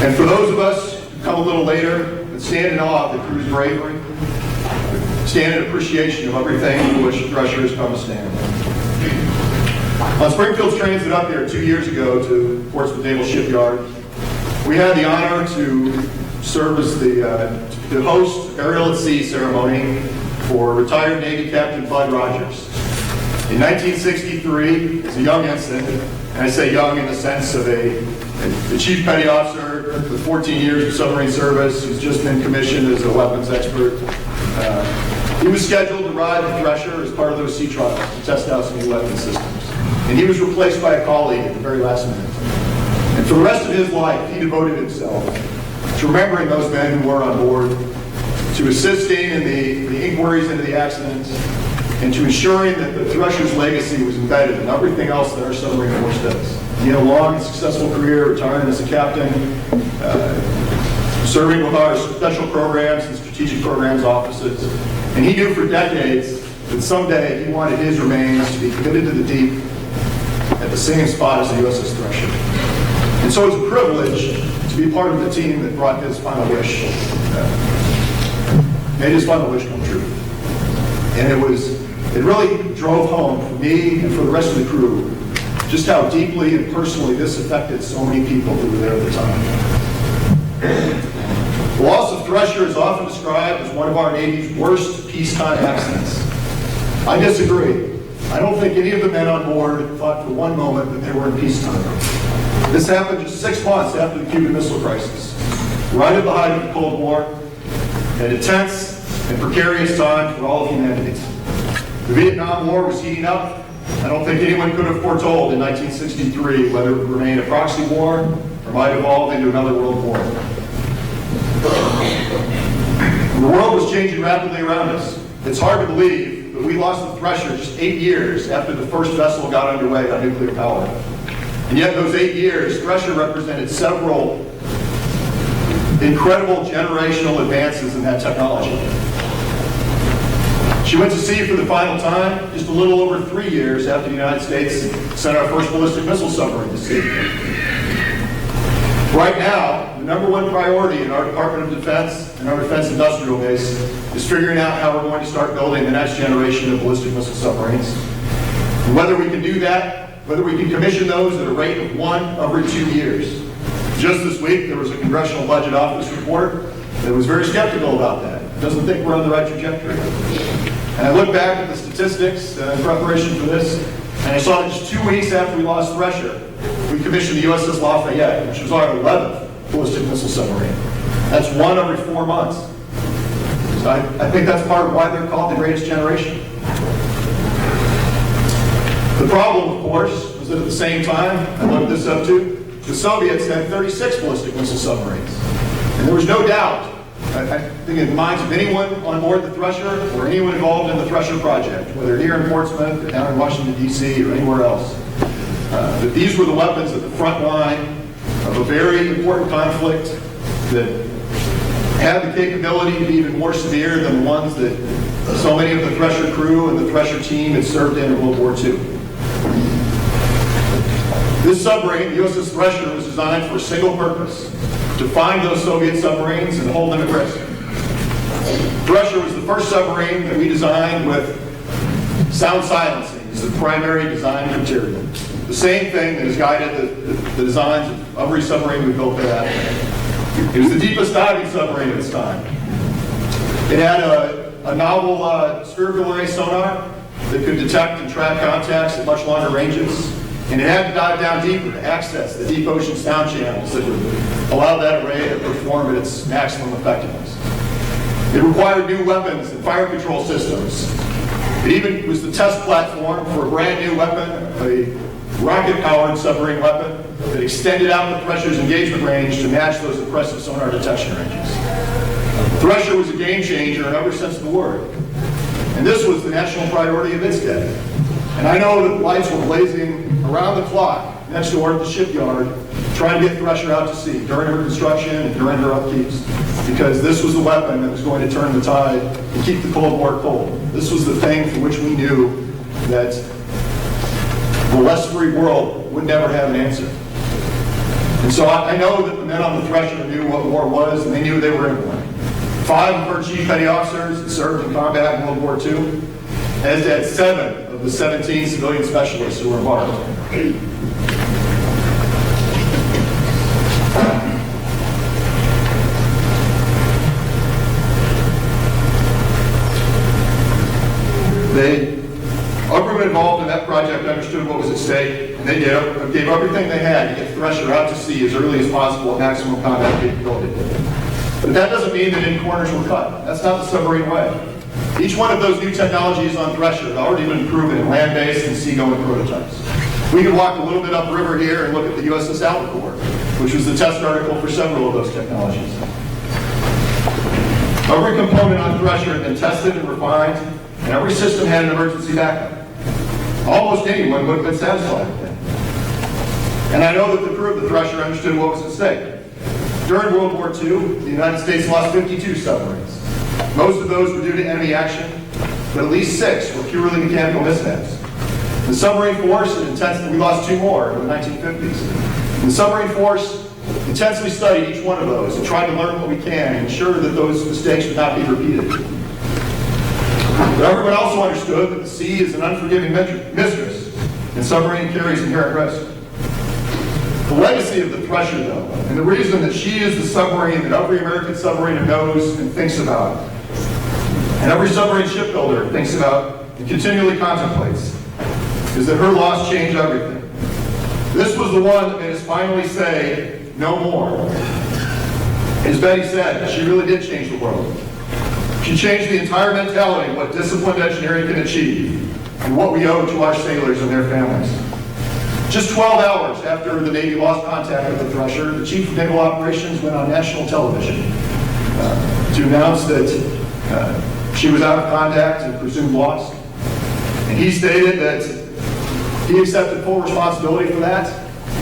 And for those of us who come a little later, but stand in awe of the crew's bravery, stand in appreciation of everything for which the Thresher has come to stand. On Springfield's transit up here 2 years ago to Portsmouth Naval Shipyard, we had the honor to serve as to host the Burial at Sea ceremony for retired Navy Captain Bud Rogers. In 1963, as a young ensign, and I say young in the sense of a chief petty officer with 14 years of submarine service who's just been commissioned as a weapons expert, he was scheduled to ride the Thresher as part of those sea trials to test out some new weapons systems. And he was replaced by a colleague at the very last minute. And for the rest of his life, he devoted himself to remembering those men who were on board, to assisting in the inquiries into the accident, and to ensuring that the Thresher's legacy was embedded in everything else that our submarine force does. He had a long and successful career, retiring as a captain, serving with our special programs and strategic programs offices. And he knew for decades that someday he wanted his remains to be committed to the deep at the same spot as the USS Thresher. And so it's a privilege to be part of the team that brought his final wish, made his final wish come true. And it really drove home for me and for the rest of the crew just how deeply and personally this affected so many people who were there at the time. The loss of Thresher is often described as one of our Navy's worst peacetime accidents. I disagree. I don't think any of the men on board thought for one moment that they were in peacetime. This happened just 6 months after the Cuban Missile Crisis, right at the height of the Cold War, and a tense and precarious time for all of humanity. The Vietnam War was heating up. I don't think anyone could have foretold in 1963 whether it would remain a proxy war or might evolve into another world war. The world was changing rapidly around us. It's hard to believe, but we lost the Thresher just 8 years after the first vessel got underway on nuclear power. And yet those 8 years, Thresher represented several incredible generational advances in that technology. She went to sea for the final time just a little over 3 years after the United States sent our first ballistic missile submarine to sea. Right now, the number one priority in our Department of Defense and our defense industrial base is figuring out how we're going to start building the next generation of ballistic missile submarines. And whether we can do that, whether we can commission those at a rate of 1 every 2 years. Just this week, there was a Congressional Budget Office report that was very skeptical about that. It doesn't think we're on the right trajectory. And I look back at the statistics in preparation for this, and I saw that just 2 weeks after we lost Thresher, we commissioned the USS Lafayette, which was our 11th ballistic missile submarine. That's 1 every 4 months. So I think that's part of why they're called the greatest generation. The problem, of course, was that at the same time, I looked this up too, the Soviets had 36 ballistic missile submarines. And there was no doubt, I think in the minds of anyone on board the Thresher or anyone involved in the Thresher project, whether here in Portsmouth or down in Washington, D.C. or anywhere else, that these were the weapons at the front line of a very important conflict that had the capability to be even more severe than the ones that so many of the Thresher crew and the Thresher team had served in World War II. This submarine, the USS Thresher, was designed for a single purpose: to find those Soviet submarines and hold them at risk. Thresher was the first submarine that we designed with sound silencing as the primary design criteria. The same thing that has guided the designs of every submarine we built thereafter. It was the deepest diving submarine of its time. It had a novel spherical array sonar that could detect and track contacts at much longer ranges. And it had to dive down deeper to access the deep ocean sound channels that would allow that array to perform at its maximum effectiveness. It required new weapons and fire control systems. It even was the test platform for a brand new weapon, a rocket-powered submarine weapon that extended out the Thresher's engagement range to match those impressive sonar detection ranges. Thresher was a game changer in every sense of the word. And this was the national priority of its day. And I know that lights were blazing around the clock next door at the shipyard trying to get Thresher out to sea during her construction and during her upkeeps, because this was the weapon that was going to turn the tide and keep the Cold War cold. This was the thing for which we knew that the less free world would never have an answer. And so I know that the men on the Thresher knew what war was, and they knew they were in war. 5 of her chief petty officers that served in combat in World War II, as did 7 of the 17 civilian specialists who were embarked. Everyone involved in that project understood what was at stake, and they gave everything they had to get Thresher out to sea as early as possible at maximum combat capability. But that doesn't mean that any corners were cut. That's not the submarine way. Each one of those new technologies on Thresher had already been proven in land-based and sea-going prototypes. We could walk a little bit upriver here and look at the USS Albacore, which was the test article for several of those technologies. Every component on Thresher had been tested and refined, and every system had an emergency backup. Almost anyone would have been satisfied with that. And I know that the crew of the Thresher understood what was at stake. During World War II, the United States lost 52 submarines. Most of those were due to enemy action, but at least 6 were purely mechanical mishaps. The submarine force we lost 2 more in the 1950s. The submarine force intensely studied each one of those and tried to learn what we can and ensure that those mistakes would not be repeated. But everyone also understood that the sea is an unforgiving mistress, and submarine carries inherent risk. The legacy of the Thresher, though, and the reason that she is the submarine that every American submariner knows and thinks about, and every submarine shipbuilder thinks about and continually contemplates, is that her loss changed everything. This was the one that made us finally say, no more. As Betty said, she really did change the world. She changed the entire mentality of what disciplined engineering can achieve and what we owe to our sailors and their families. Just 12 hours after the Navy lost contact with the Thresher, the Chief of Naval Operations went on national television to announce that she was out of contact and presumed lost. And he stated that he accepted full responsibility for that.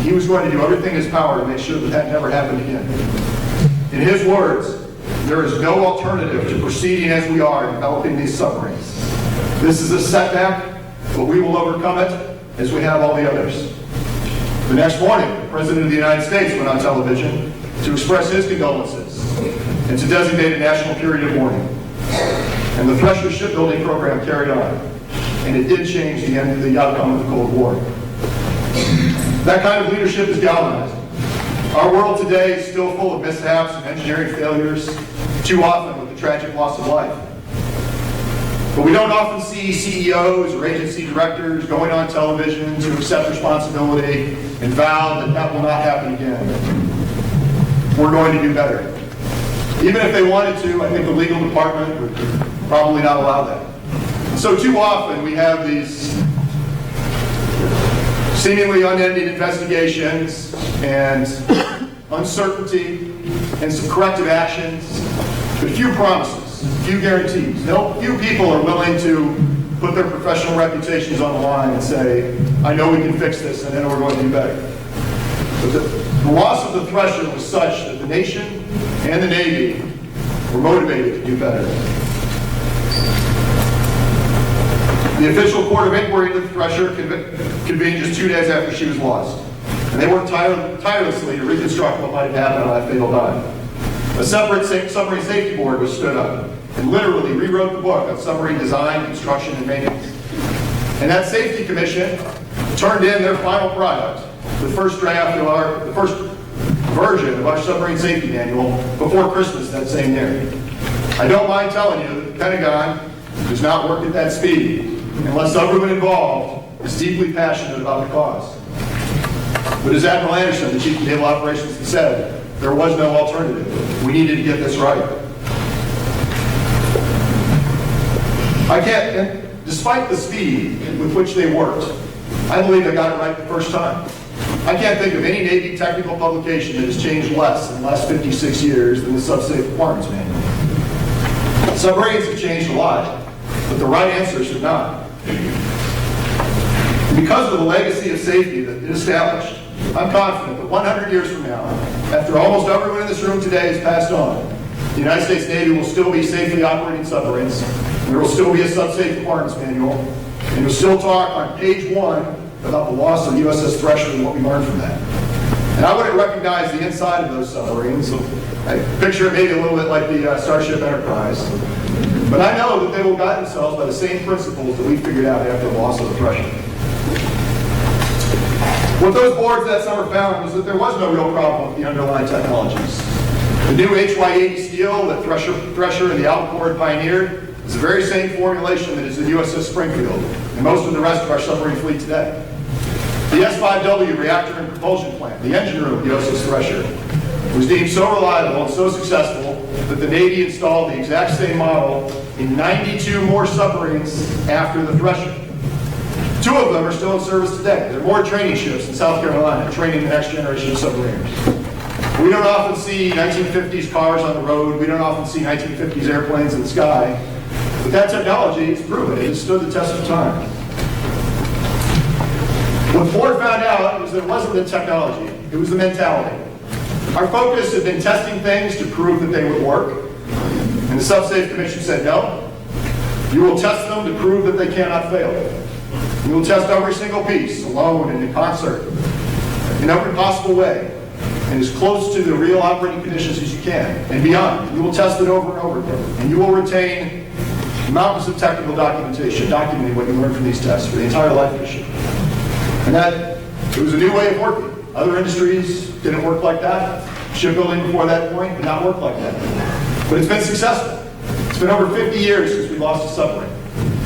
He was going to do everything in his power to make sure that that never happened again. In his words, there is no alternative to proceeding as we are developing these submarines. This is a setback, but we will overcome it as we have all the others. The next morning, the President of the United States went on television to express his condolences and to designate a national period of mourning. And the Thresher shipbuilding program carried on, and it did change the outcome of the Cold War. That kind of leadership is galvanizing. Our world today is still full of mishaps and engineering failures, too often with the tragic loss of life. But we don't often see CEOs or agency directors going on television to accept responsibility and vow that that will not happen again. We're going to do better. Even if they wanted to, I think the legal department would probably not allow that. So too often we have these seemingly unending investigations and uncertainty and some corrective actions, but few promises, few guarantees. Few people are willing to put their professional reputations on the line and say, I know we can fix this and then we're going to do better. But the loss of the Thresher was such that the nation and the Navy were motivated to do better. The official court of inquiry into the Thresher convened just 2 days after she was lost. And they worked tirelessly to reconstruct what might have happened on that fatal dive. A separate submarine safety board was stood up and literally rewrote the book on submarine design, construction, and maintenance. And that safety commission turned in their final product, the first draft of the first version of our submarine safety manual, before Christmas that same year. I don't mind telling you that the Pentagon does not work at that speed unless everyone involved is deeply passionate about the cause. But as Admiral Anderson, the Chief of Naval Operations, said, there was no alternative. We needed to get this right. Despite the speed with which they worked, I believe they got it right the first time. I can't think of any Navy technical publication that has changed less in the last 56 years than the Subsafe Requirements Manual. Submarines have changed a lot, but the right answers have not. Because of the legacy of safety that it established, I'm confident that 100 years from now, after almost everyone in this room today has passed on, the United States Navy will still be safely operating submarines, there will still be a Subsafe Requirements Manual, and you'll still talk on page 1 about the loss of the USS Thresher and what we learned from that. And I wouldn't recognize the inside of those submarines. I picture it maybe a little bit like the Starship Enterprise. But I know that they will guide themselves by the same principles that we figured out after the loss of the Thresher. What those boards that summer found was that there was no real problem with the underlying technologies. The new HY-80 steel that Thresher and the Albacore pioneered is the very same formulation that is in USS Springfield and most of the rest of our submarine fleet today. The S-5W reactor and propulsion plant, the engine room of the USS Thresher, was deemed so reliable and so successful that the Navy installed the exact same model in 92 more submarines after the Thresher. 2 of them are still in service today. There are more training ships in South Carolina training the next generation of submariners. We don't often see 1950s cars on the road. We don't often see 1950s airplanes in the sky. But that technology is proven. It has stood the test of time. What Ford found out was that it wasn't the technology. It was the mentality. Our focus had been testing things to prove that they would work. And the Subsafe Commission said, no. You will test them to prove that they cannot fail. You will test every single piece, alone and in concert, in every possible way, and as close to the real operating conditions as you can, and beyond. You will test it over and over again, and you will retain mountains of technical documentation, documenting what you learned from these tests for the entire life of the ship. And that, it was a new way of working. Other industries didn't work like that. Shipbuilding before that point did not work like that. But it's been successful. It's been over 50 years since we lost a submarine.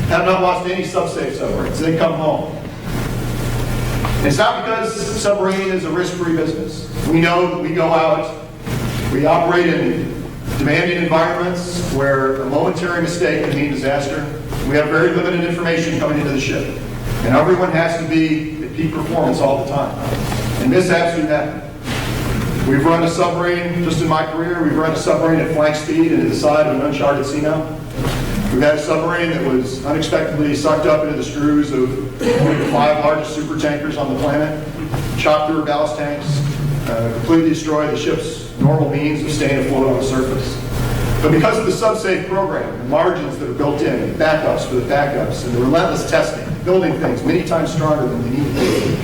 Have not lost any Subsafe submarines. They come home. And it's not because submarine is a risk-free business. We know that we go out, we operate in demanding environments where a momentary mistake can mean disaster. We have very limited information coming into the ship. And everyone has to be at peak performance all the time. And mishaps do happen. We've run a submarine, just in my career, we've run a submarine at flank speed into the side of an uncharted sea now. We've had a submarine that was unexpectedly sucked up into the screws of one of the 5 largest super tankers on the planet, chopped through her ballast tanks, completely destroyed the ship's normal means of staying afloat on the surface. But because of the Subsafe program, the margins that are built in, the backups for the backups, and the relentless testing, building things many times stronger than they need to be,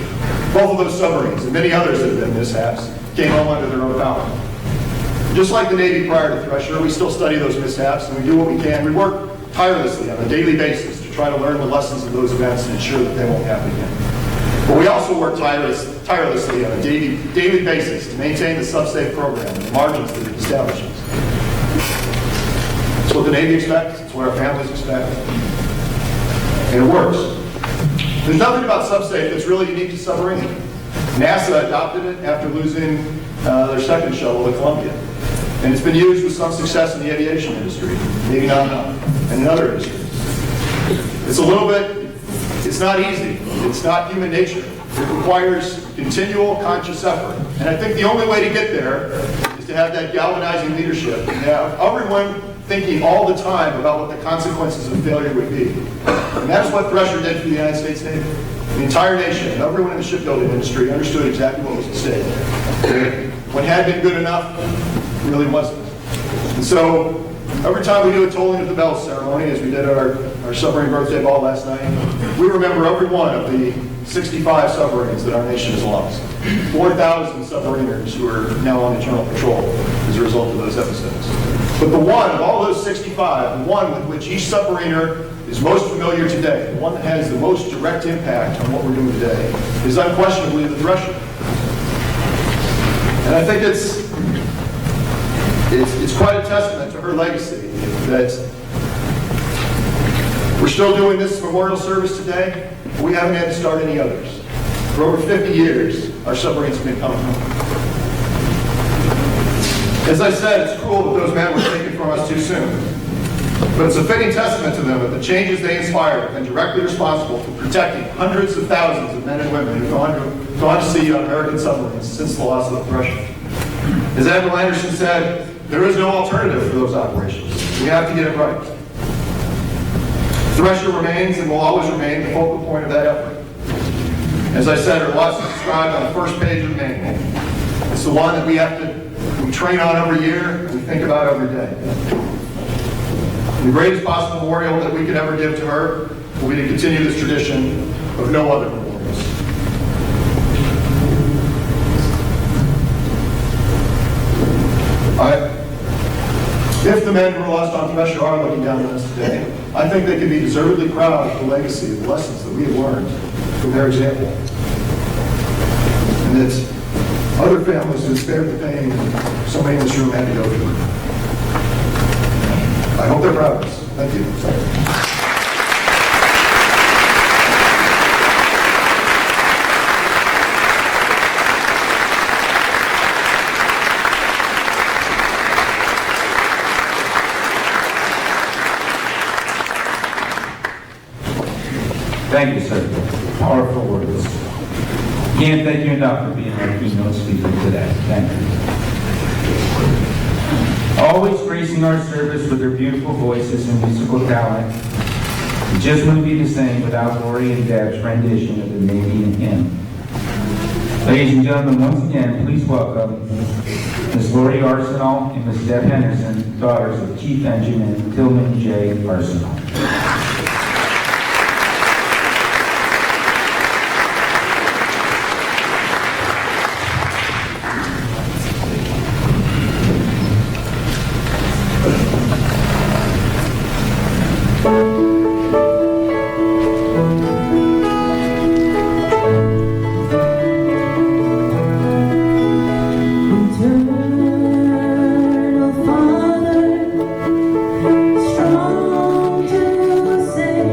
both of those submarines and many others that have been mishaps came home under their own power. Just like the Navy prior to Thresher, we still study those mishaps and we do what we can. We work tirelessly on a daily basis to try to learn the lessons of those events and ensure that they won't happen again. But we also work tirelessly on a daily basis to maintain the Subsafe program and the margins that it establishes. It's what the Navy expects, it's what our families expect, and it works. There's nothing about Subsafe that's really unique to submarine. NASA adopted it after losing their second shuttle, the Columbia. And it's been used with some success in the aviation industry, maybe not enough, and in other industries. It's a little bit, it's not easy. It's not human nature It requires continual conscious effort. And I think the only way to get there is to have that galvanizing leadership and have everyone thinking all the time about what the consequences of failure would be. And that's what Thresher did for the United States Navy. The entire nation, and everyone in the shipbuilding industry understood exactly what was at stake. What had been good enough really wasn't. And so every time we do a tolling of the bells ceremony, as we did at our submarine birthday ball last night, we remember every one of the 65 submarines that our nation has lost. 4,000 submariners who are now on eternal patrol as a result of those episodes. But the one of all those 65, the one with which each submariner is most familiar today, the one that has the most direct impact on what we're doing today, is unquestionably the Thresher. And I think it's quite a testament to her legacy that we're still doing this memorial service today. We haven't had to start any others. For over 50 years, our submarines have been coming home. As I said, it's cruel that those men were taken from us too soon. But it's a fitting testament to them that the changes they inspired have been directly responsible for protecting hundreds of thousands of men and women who've gone to sea on American submarines since the loss of the Thresher. As Admiral Anderson said, there is no alternative for those operations. We have to get it right. Thresher remains and will always remain the focal point of that effort. As I said, her loss is described on the first page of the manual. It's the one that we train on every year and we think about every day. The greatest possible memorial that we could ever give to her will be to continue this tradition of no other memorials. If the men who were lost on Thresher are looking down on us today, I think they can be deservedly proud of the legacy of the lessons that we have learned from their example. And that other families who spared the pain that so many in this room had to go through. I hope they're proud of us. Thank you. Thank you, sir. Powerful words. Can't thank you enough for being our keynote speaker today. Thank you. Always gracing our service with their beautiful voices and musical talent. It just wouldn't be the same without Lori and Deb's rendition of the Navy hymn. Ladies and gentlemen, once again, please welcome Ms. Lori Arsenal and Ms. Deb Henderson, daughters of Chief Engineman Tillman J. Arsenal. Eternal Father, strong to save.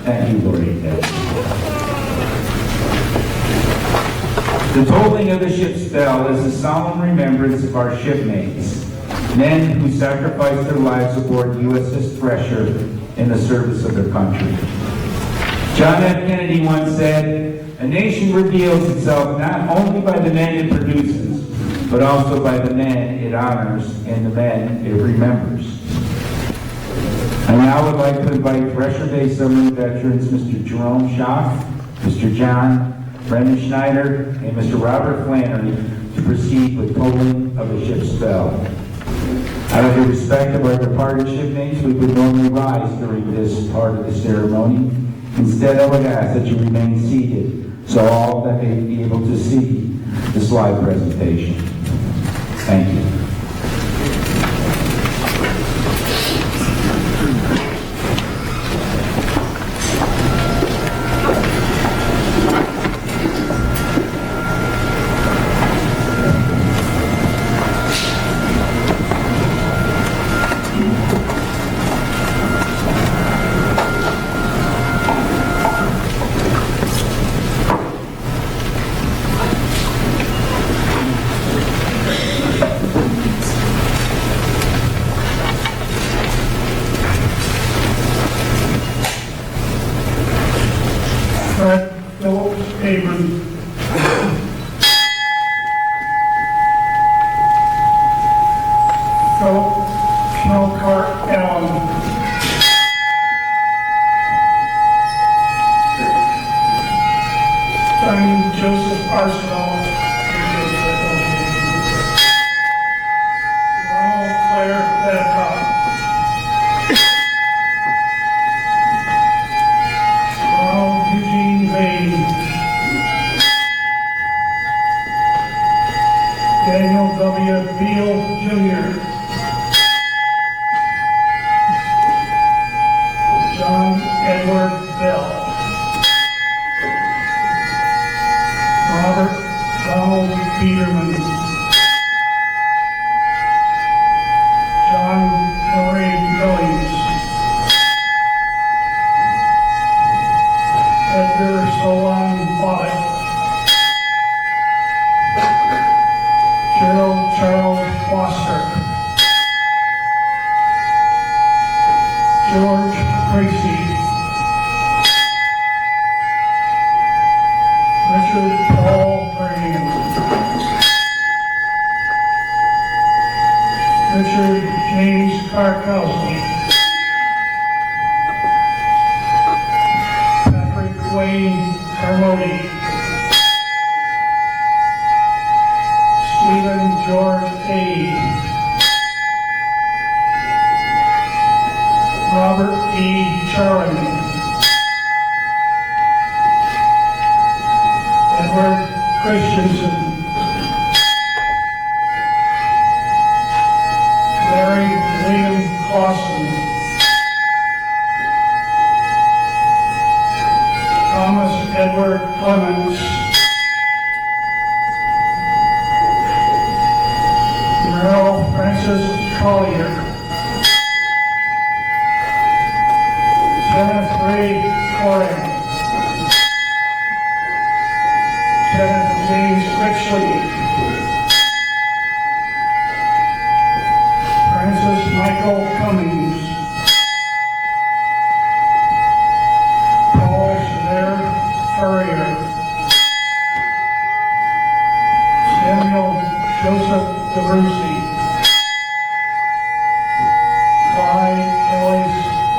Thank you, Lori. The tolling of the ship's bell is a solemn remembrance of our shipmates, men who sacrificed their lives aboard USS Thresher in the service of their country. John F. Kennedy once said, "A nation reveals itself not only by the men it produces, but also by the men it honors and the men it remembers." I now would like to invite Thresher Bay Submarine veterans Mr. Jerome Schaff, Mr. John Brendan Schneider, and Mr. Robert Flannery to proceed with tolling of the ship's bell. Out of the respect of our departed shipmates, we would normally rise during this part of the ceremony. Instead, I would ask that you remain seated so all that may be able to see the slide presentation. Thank you.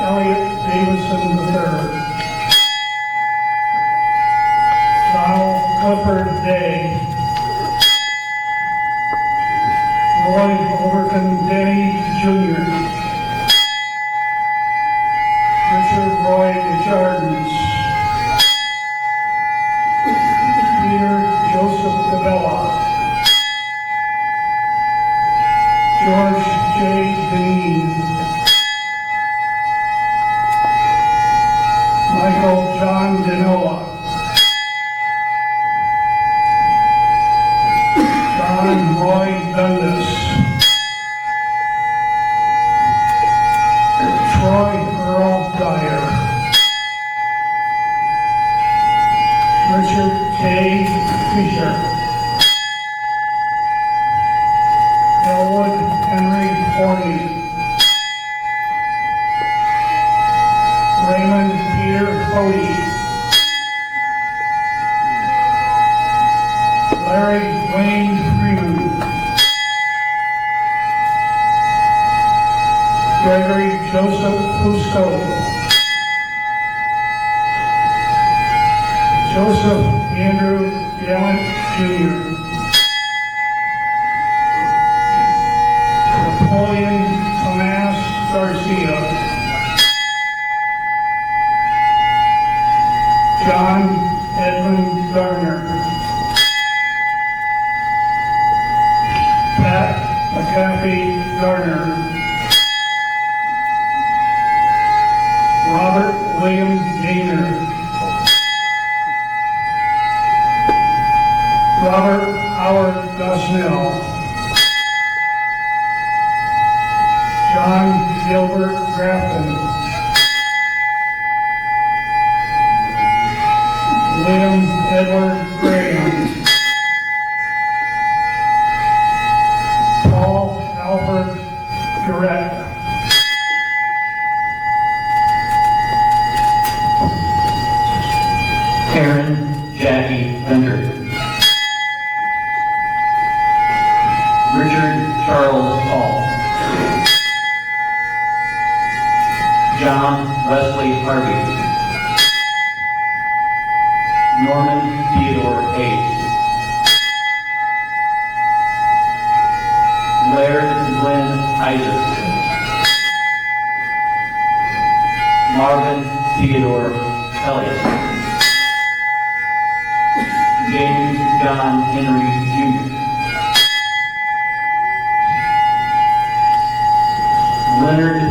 Elliot Davidson III. Cody. Larry Wayne Freeman. Gregory Joseph Fusco. Joseph Andrew Gallant Jr. Napoleon Tomas Garcia. John Edmund Garner. Pat McAfee Garner. Robert William Gaynor. Robert Howard Gosnell. John Gilbert Grafton. William Edward Graham. Paul Alfred Garrett. Aaron Jackie Bender. Richard Charles Hall. John Wesley Harvey. Norman Theodore Hayes. Laird Glenn Isaac. Marvin Theodore Elliott. James John Henry Jr. Leonard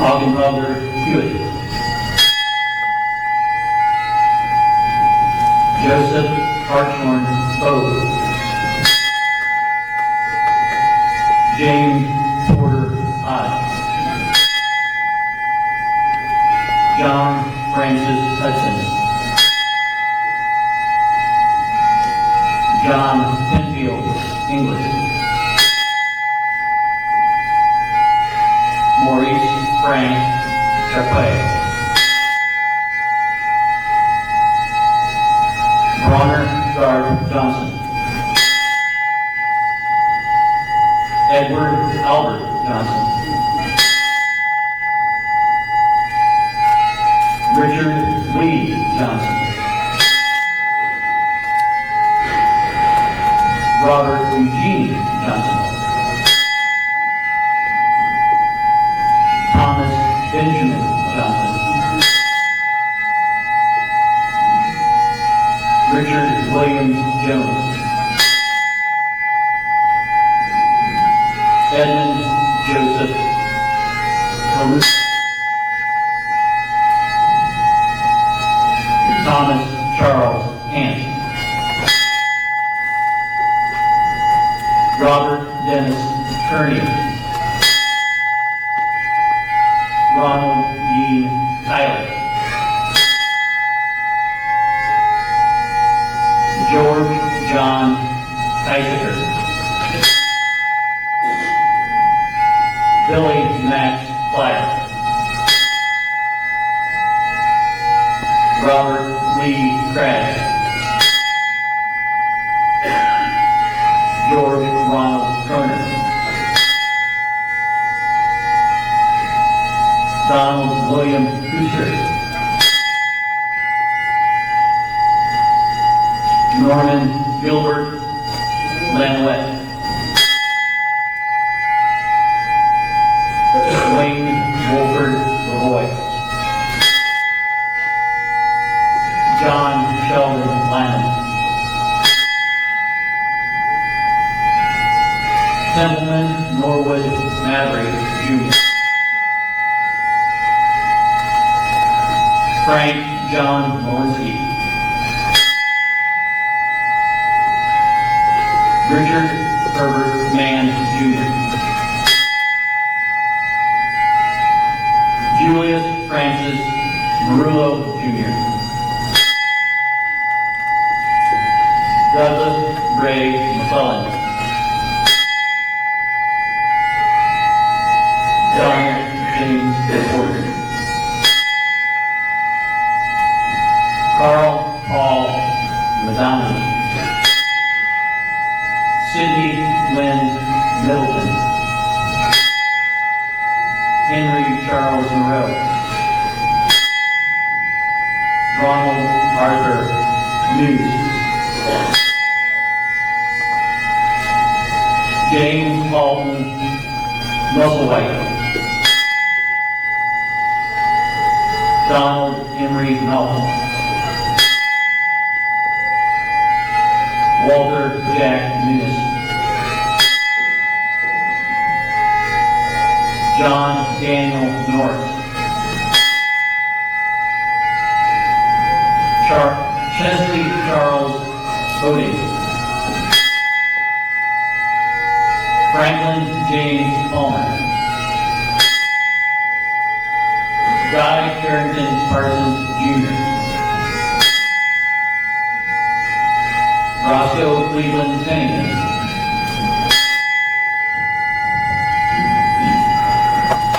Augenmother Hewitt. Joseph Hartshorn Bode. James Porter Odd. John Francis Hudson. John Penfield English. Maurice Frank Chappé. Bronner Gard Johnson. Edward Albert Johnson. Richard Lee Johnson. Robert Eugene Johnson. Thomas Benjamin Johnson. Richard Williams Jones. Edmund Joseph Caruso. Thomas Charles Hanson. Robert Dennis Kearney. Ronald Dean Tyler. George John Kaiser. Billy Max Flyer. Robert Lee Craddock. George Ronald Croner. Donald William Kuster. Norman Gilbert Lanouette. Wayne Wolford Lavoy. John Sheldon Lyman. Templeman Norwood Maverick Jr. Frank John Malinsky. Richard Herbert Mann Jr. Julius Francis Marullo Jr. Douglas Ray McClellan. Donald James Porter. Donald Emery Melton, Walter Jack Munis, John Daniel Norris, Chesley Charles Bodie, Franklin James Palmer, Guy Carrington Parsons Jr., Roscoe Cleveland Pennington,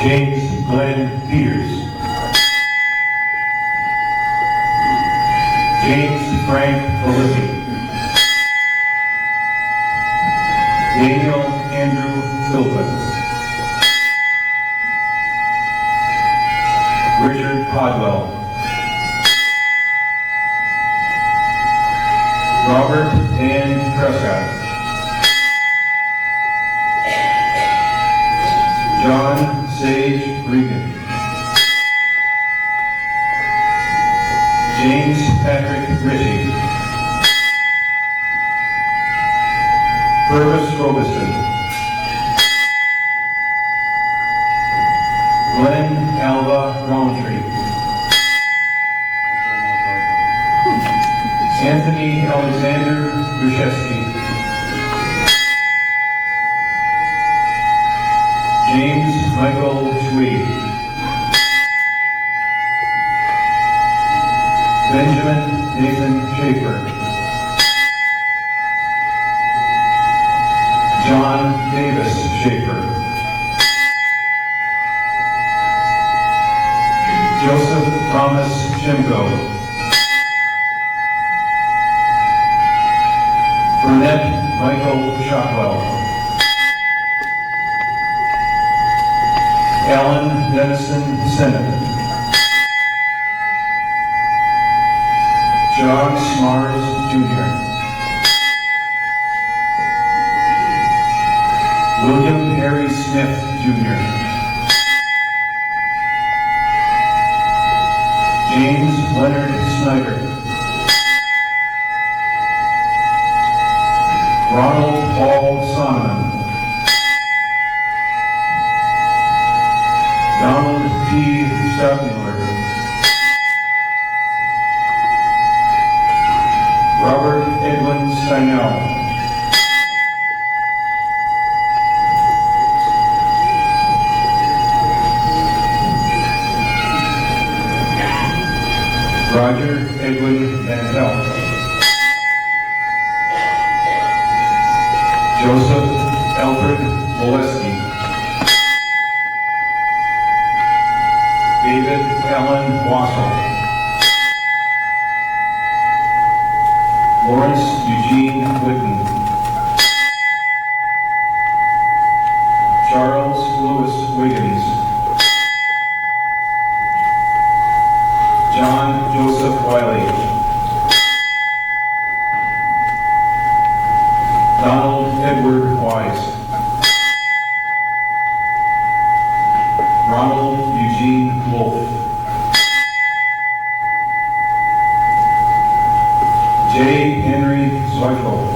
James Glenn Peters, James Frank Felicity, Daniel Andrew Philpott, Richard Podwell, Robert Dan Prescott, John Sage Regan, James Patrick Ritchie, Purvis Robeston, Glenn Alva Roundtree, Anthony Alexander Gruszewski, James Michael Schwee, Benjamin Nathan Schaefer, John Davis Schaefer, Joseph Thomas Shimko, Burnett Michael Shockwell, Alan Dennison Sennett, John Smars Jr., William Harry Smith Jr., James Leonard Snyder, Ronald Paul Sonneman, Donald T. Stadtmuller, Robert Edwin Steinell, Roger Edwin Van Pelt, Joseph Alfred Moleski, David Allen Wassel, Lawrence Eugene Whitten, Charles Lewis Wiggins, John Joseph Wiley, Donald Edward Wise, Ronald Eugene Wolf, J. Henry Zweifel,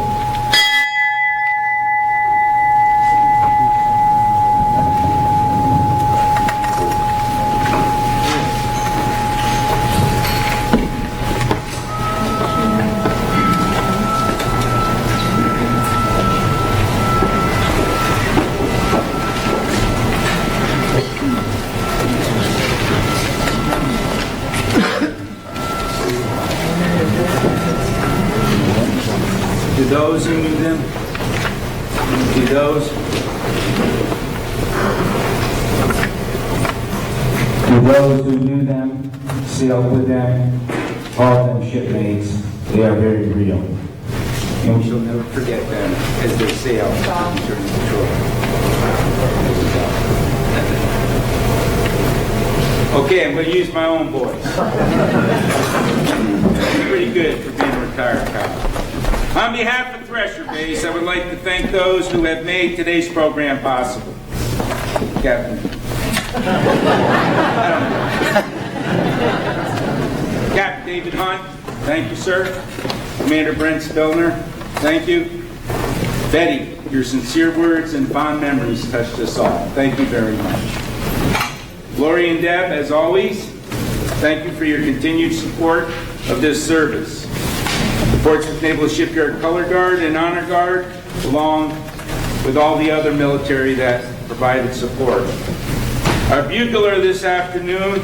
To those who knew them, to those who knew them, sailed with them, called them shipmates, they are very real. and we shall never forget them as they sail during patrol. Okay, I'm going to use my own voice. Pretty good for being a retired cop. On behalf of Thresher Base, I would like to thank those who have made today's program possible. Captain. David Hunt, thank you, sir. Commander Brent Spellner, thank you. Betty, your sincere words and fond memories touched us all. Thank you very much. Lori and Deb, as always, thank you for your continued support of this service. The Portsmouth Naval Shipyard Color Guard and Honor Guard, along with all the other military that provided support. Our bugler this afternoon,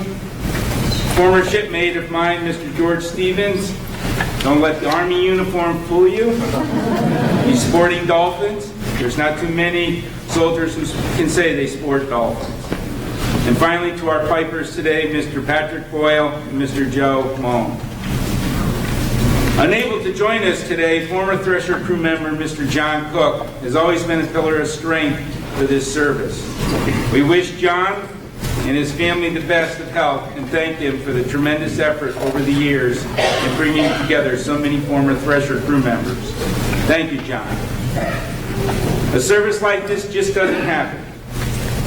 former shipmate of mine, Mr. George Stevens. Don't let the Army uniform fool you. He's sporting dolphins. There's not too many soldiers who can say they sport dolphins. And finally, to our pipers today, Mr. Patrick Boyle and Mr. Joe Moan. Unable to join us today, former Thresher crew member Mr. John Cook has always been a pillar of strength for this service. We wish John and his family the best of health and thank him for the tremendous effort over the years in bringing together so many former Thresher crew members. Thank you, John. A service like this just doesn't happen.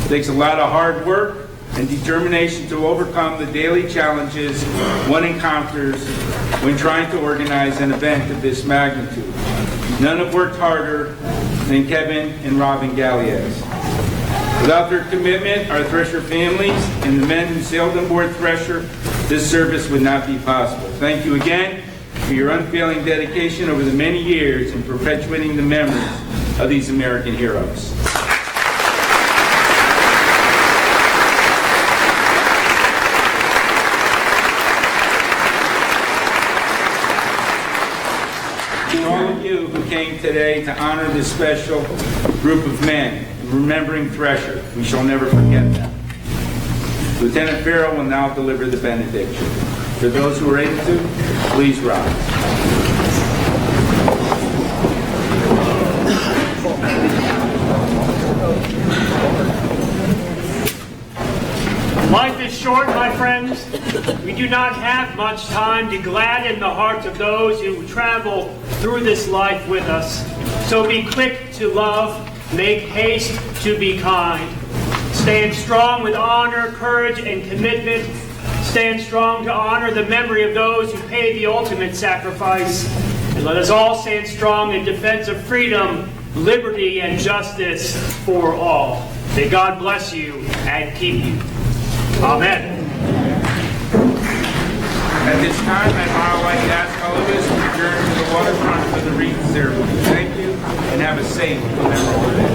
It takes a lot of hard work and determination to overcome the daily challenges one encounters when trying to organize an event of this magnitude. None have worked harder than Kevin and Robin Galliez. Without their commitment, our Thresher families, and the men who sailed on board Thresher, this service would not be possible. Thank you again for your unfailing dedication over the many years in perpetuating the memories of these American heroes. To all of you who came today to honor this special group of men, remembering Thresher, we shall never forget them. Lieutenant Farrell will now deliver the benediction. For those who are able to, please rise. Life is short, my friends. We do not have much time to gladden the hearts of those who travel through this life with us. So be quick to love, make haste to be kind. Stand strong with honor, courage, and commitment. Stand strong to honor the memory of those who paid the ultimate sacrifice. And let us all stand strong in defense of freedom, liberty, and justice for all. May God bless you and keep you. Amen. At this time, I'd now like to ask all of us to adjourn to the waterfront for the wreath ceremony. Thank you, and have a safe and memorable day.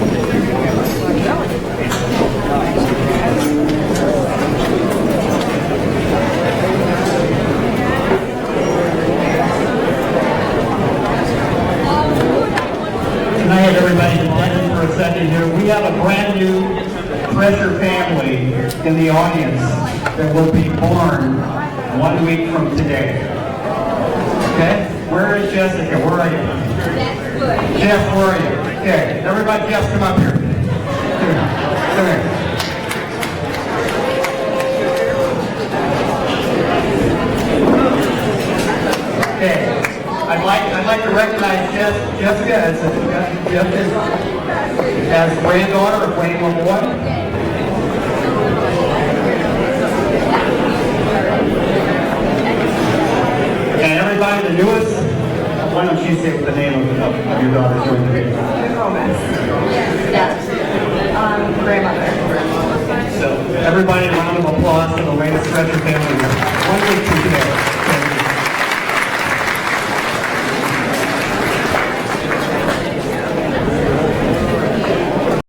Can I have everybody attention for a second here? We have a brand new Thresher family in the audience that will be born 1 week from today. Okay? Where is Jessica? Where are you? Jeff, where are you? Okay. Everybody, Jeff, come up here. Come here. Okay. I'd like to recognize Jessica as granddaughter of Wayne LeMoy. And everybody, the newest, why don't you say the name of your daughter during the video? Yes. Grandmother. So everybody, a round of applause for the latest Thresher family.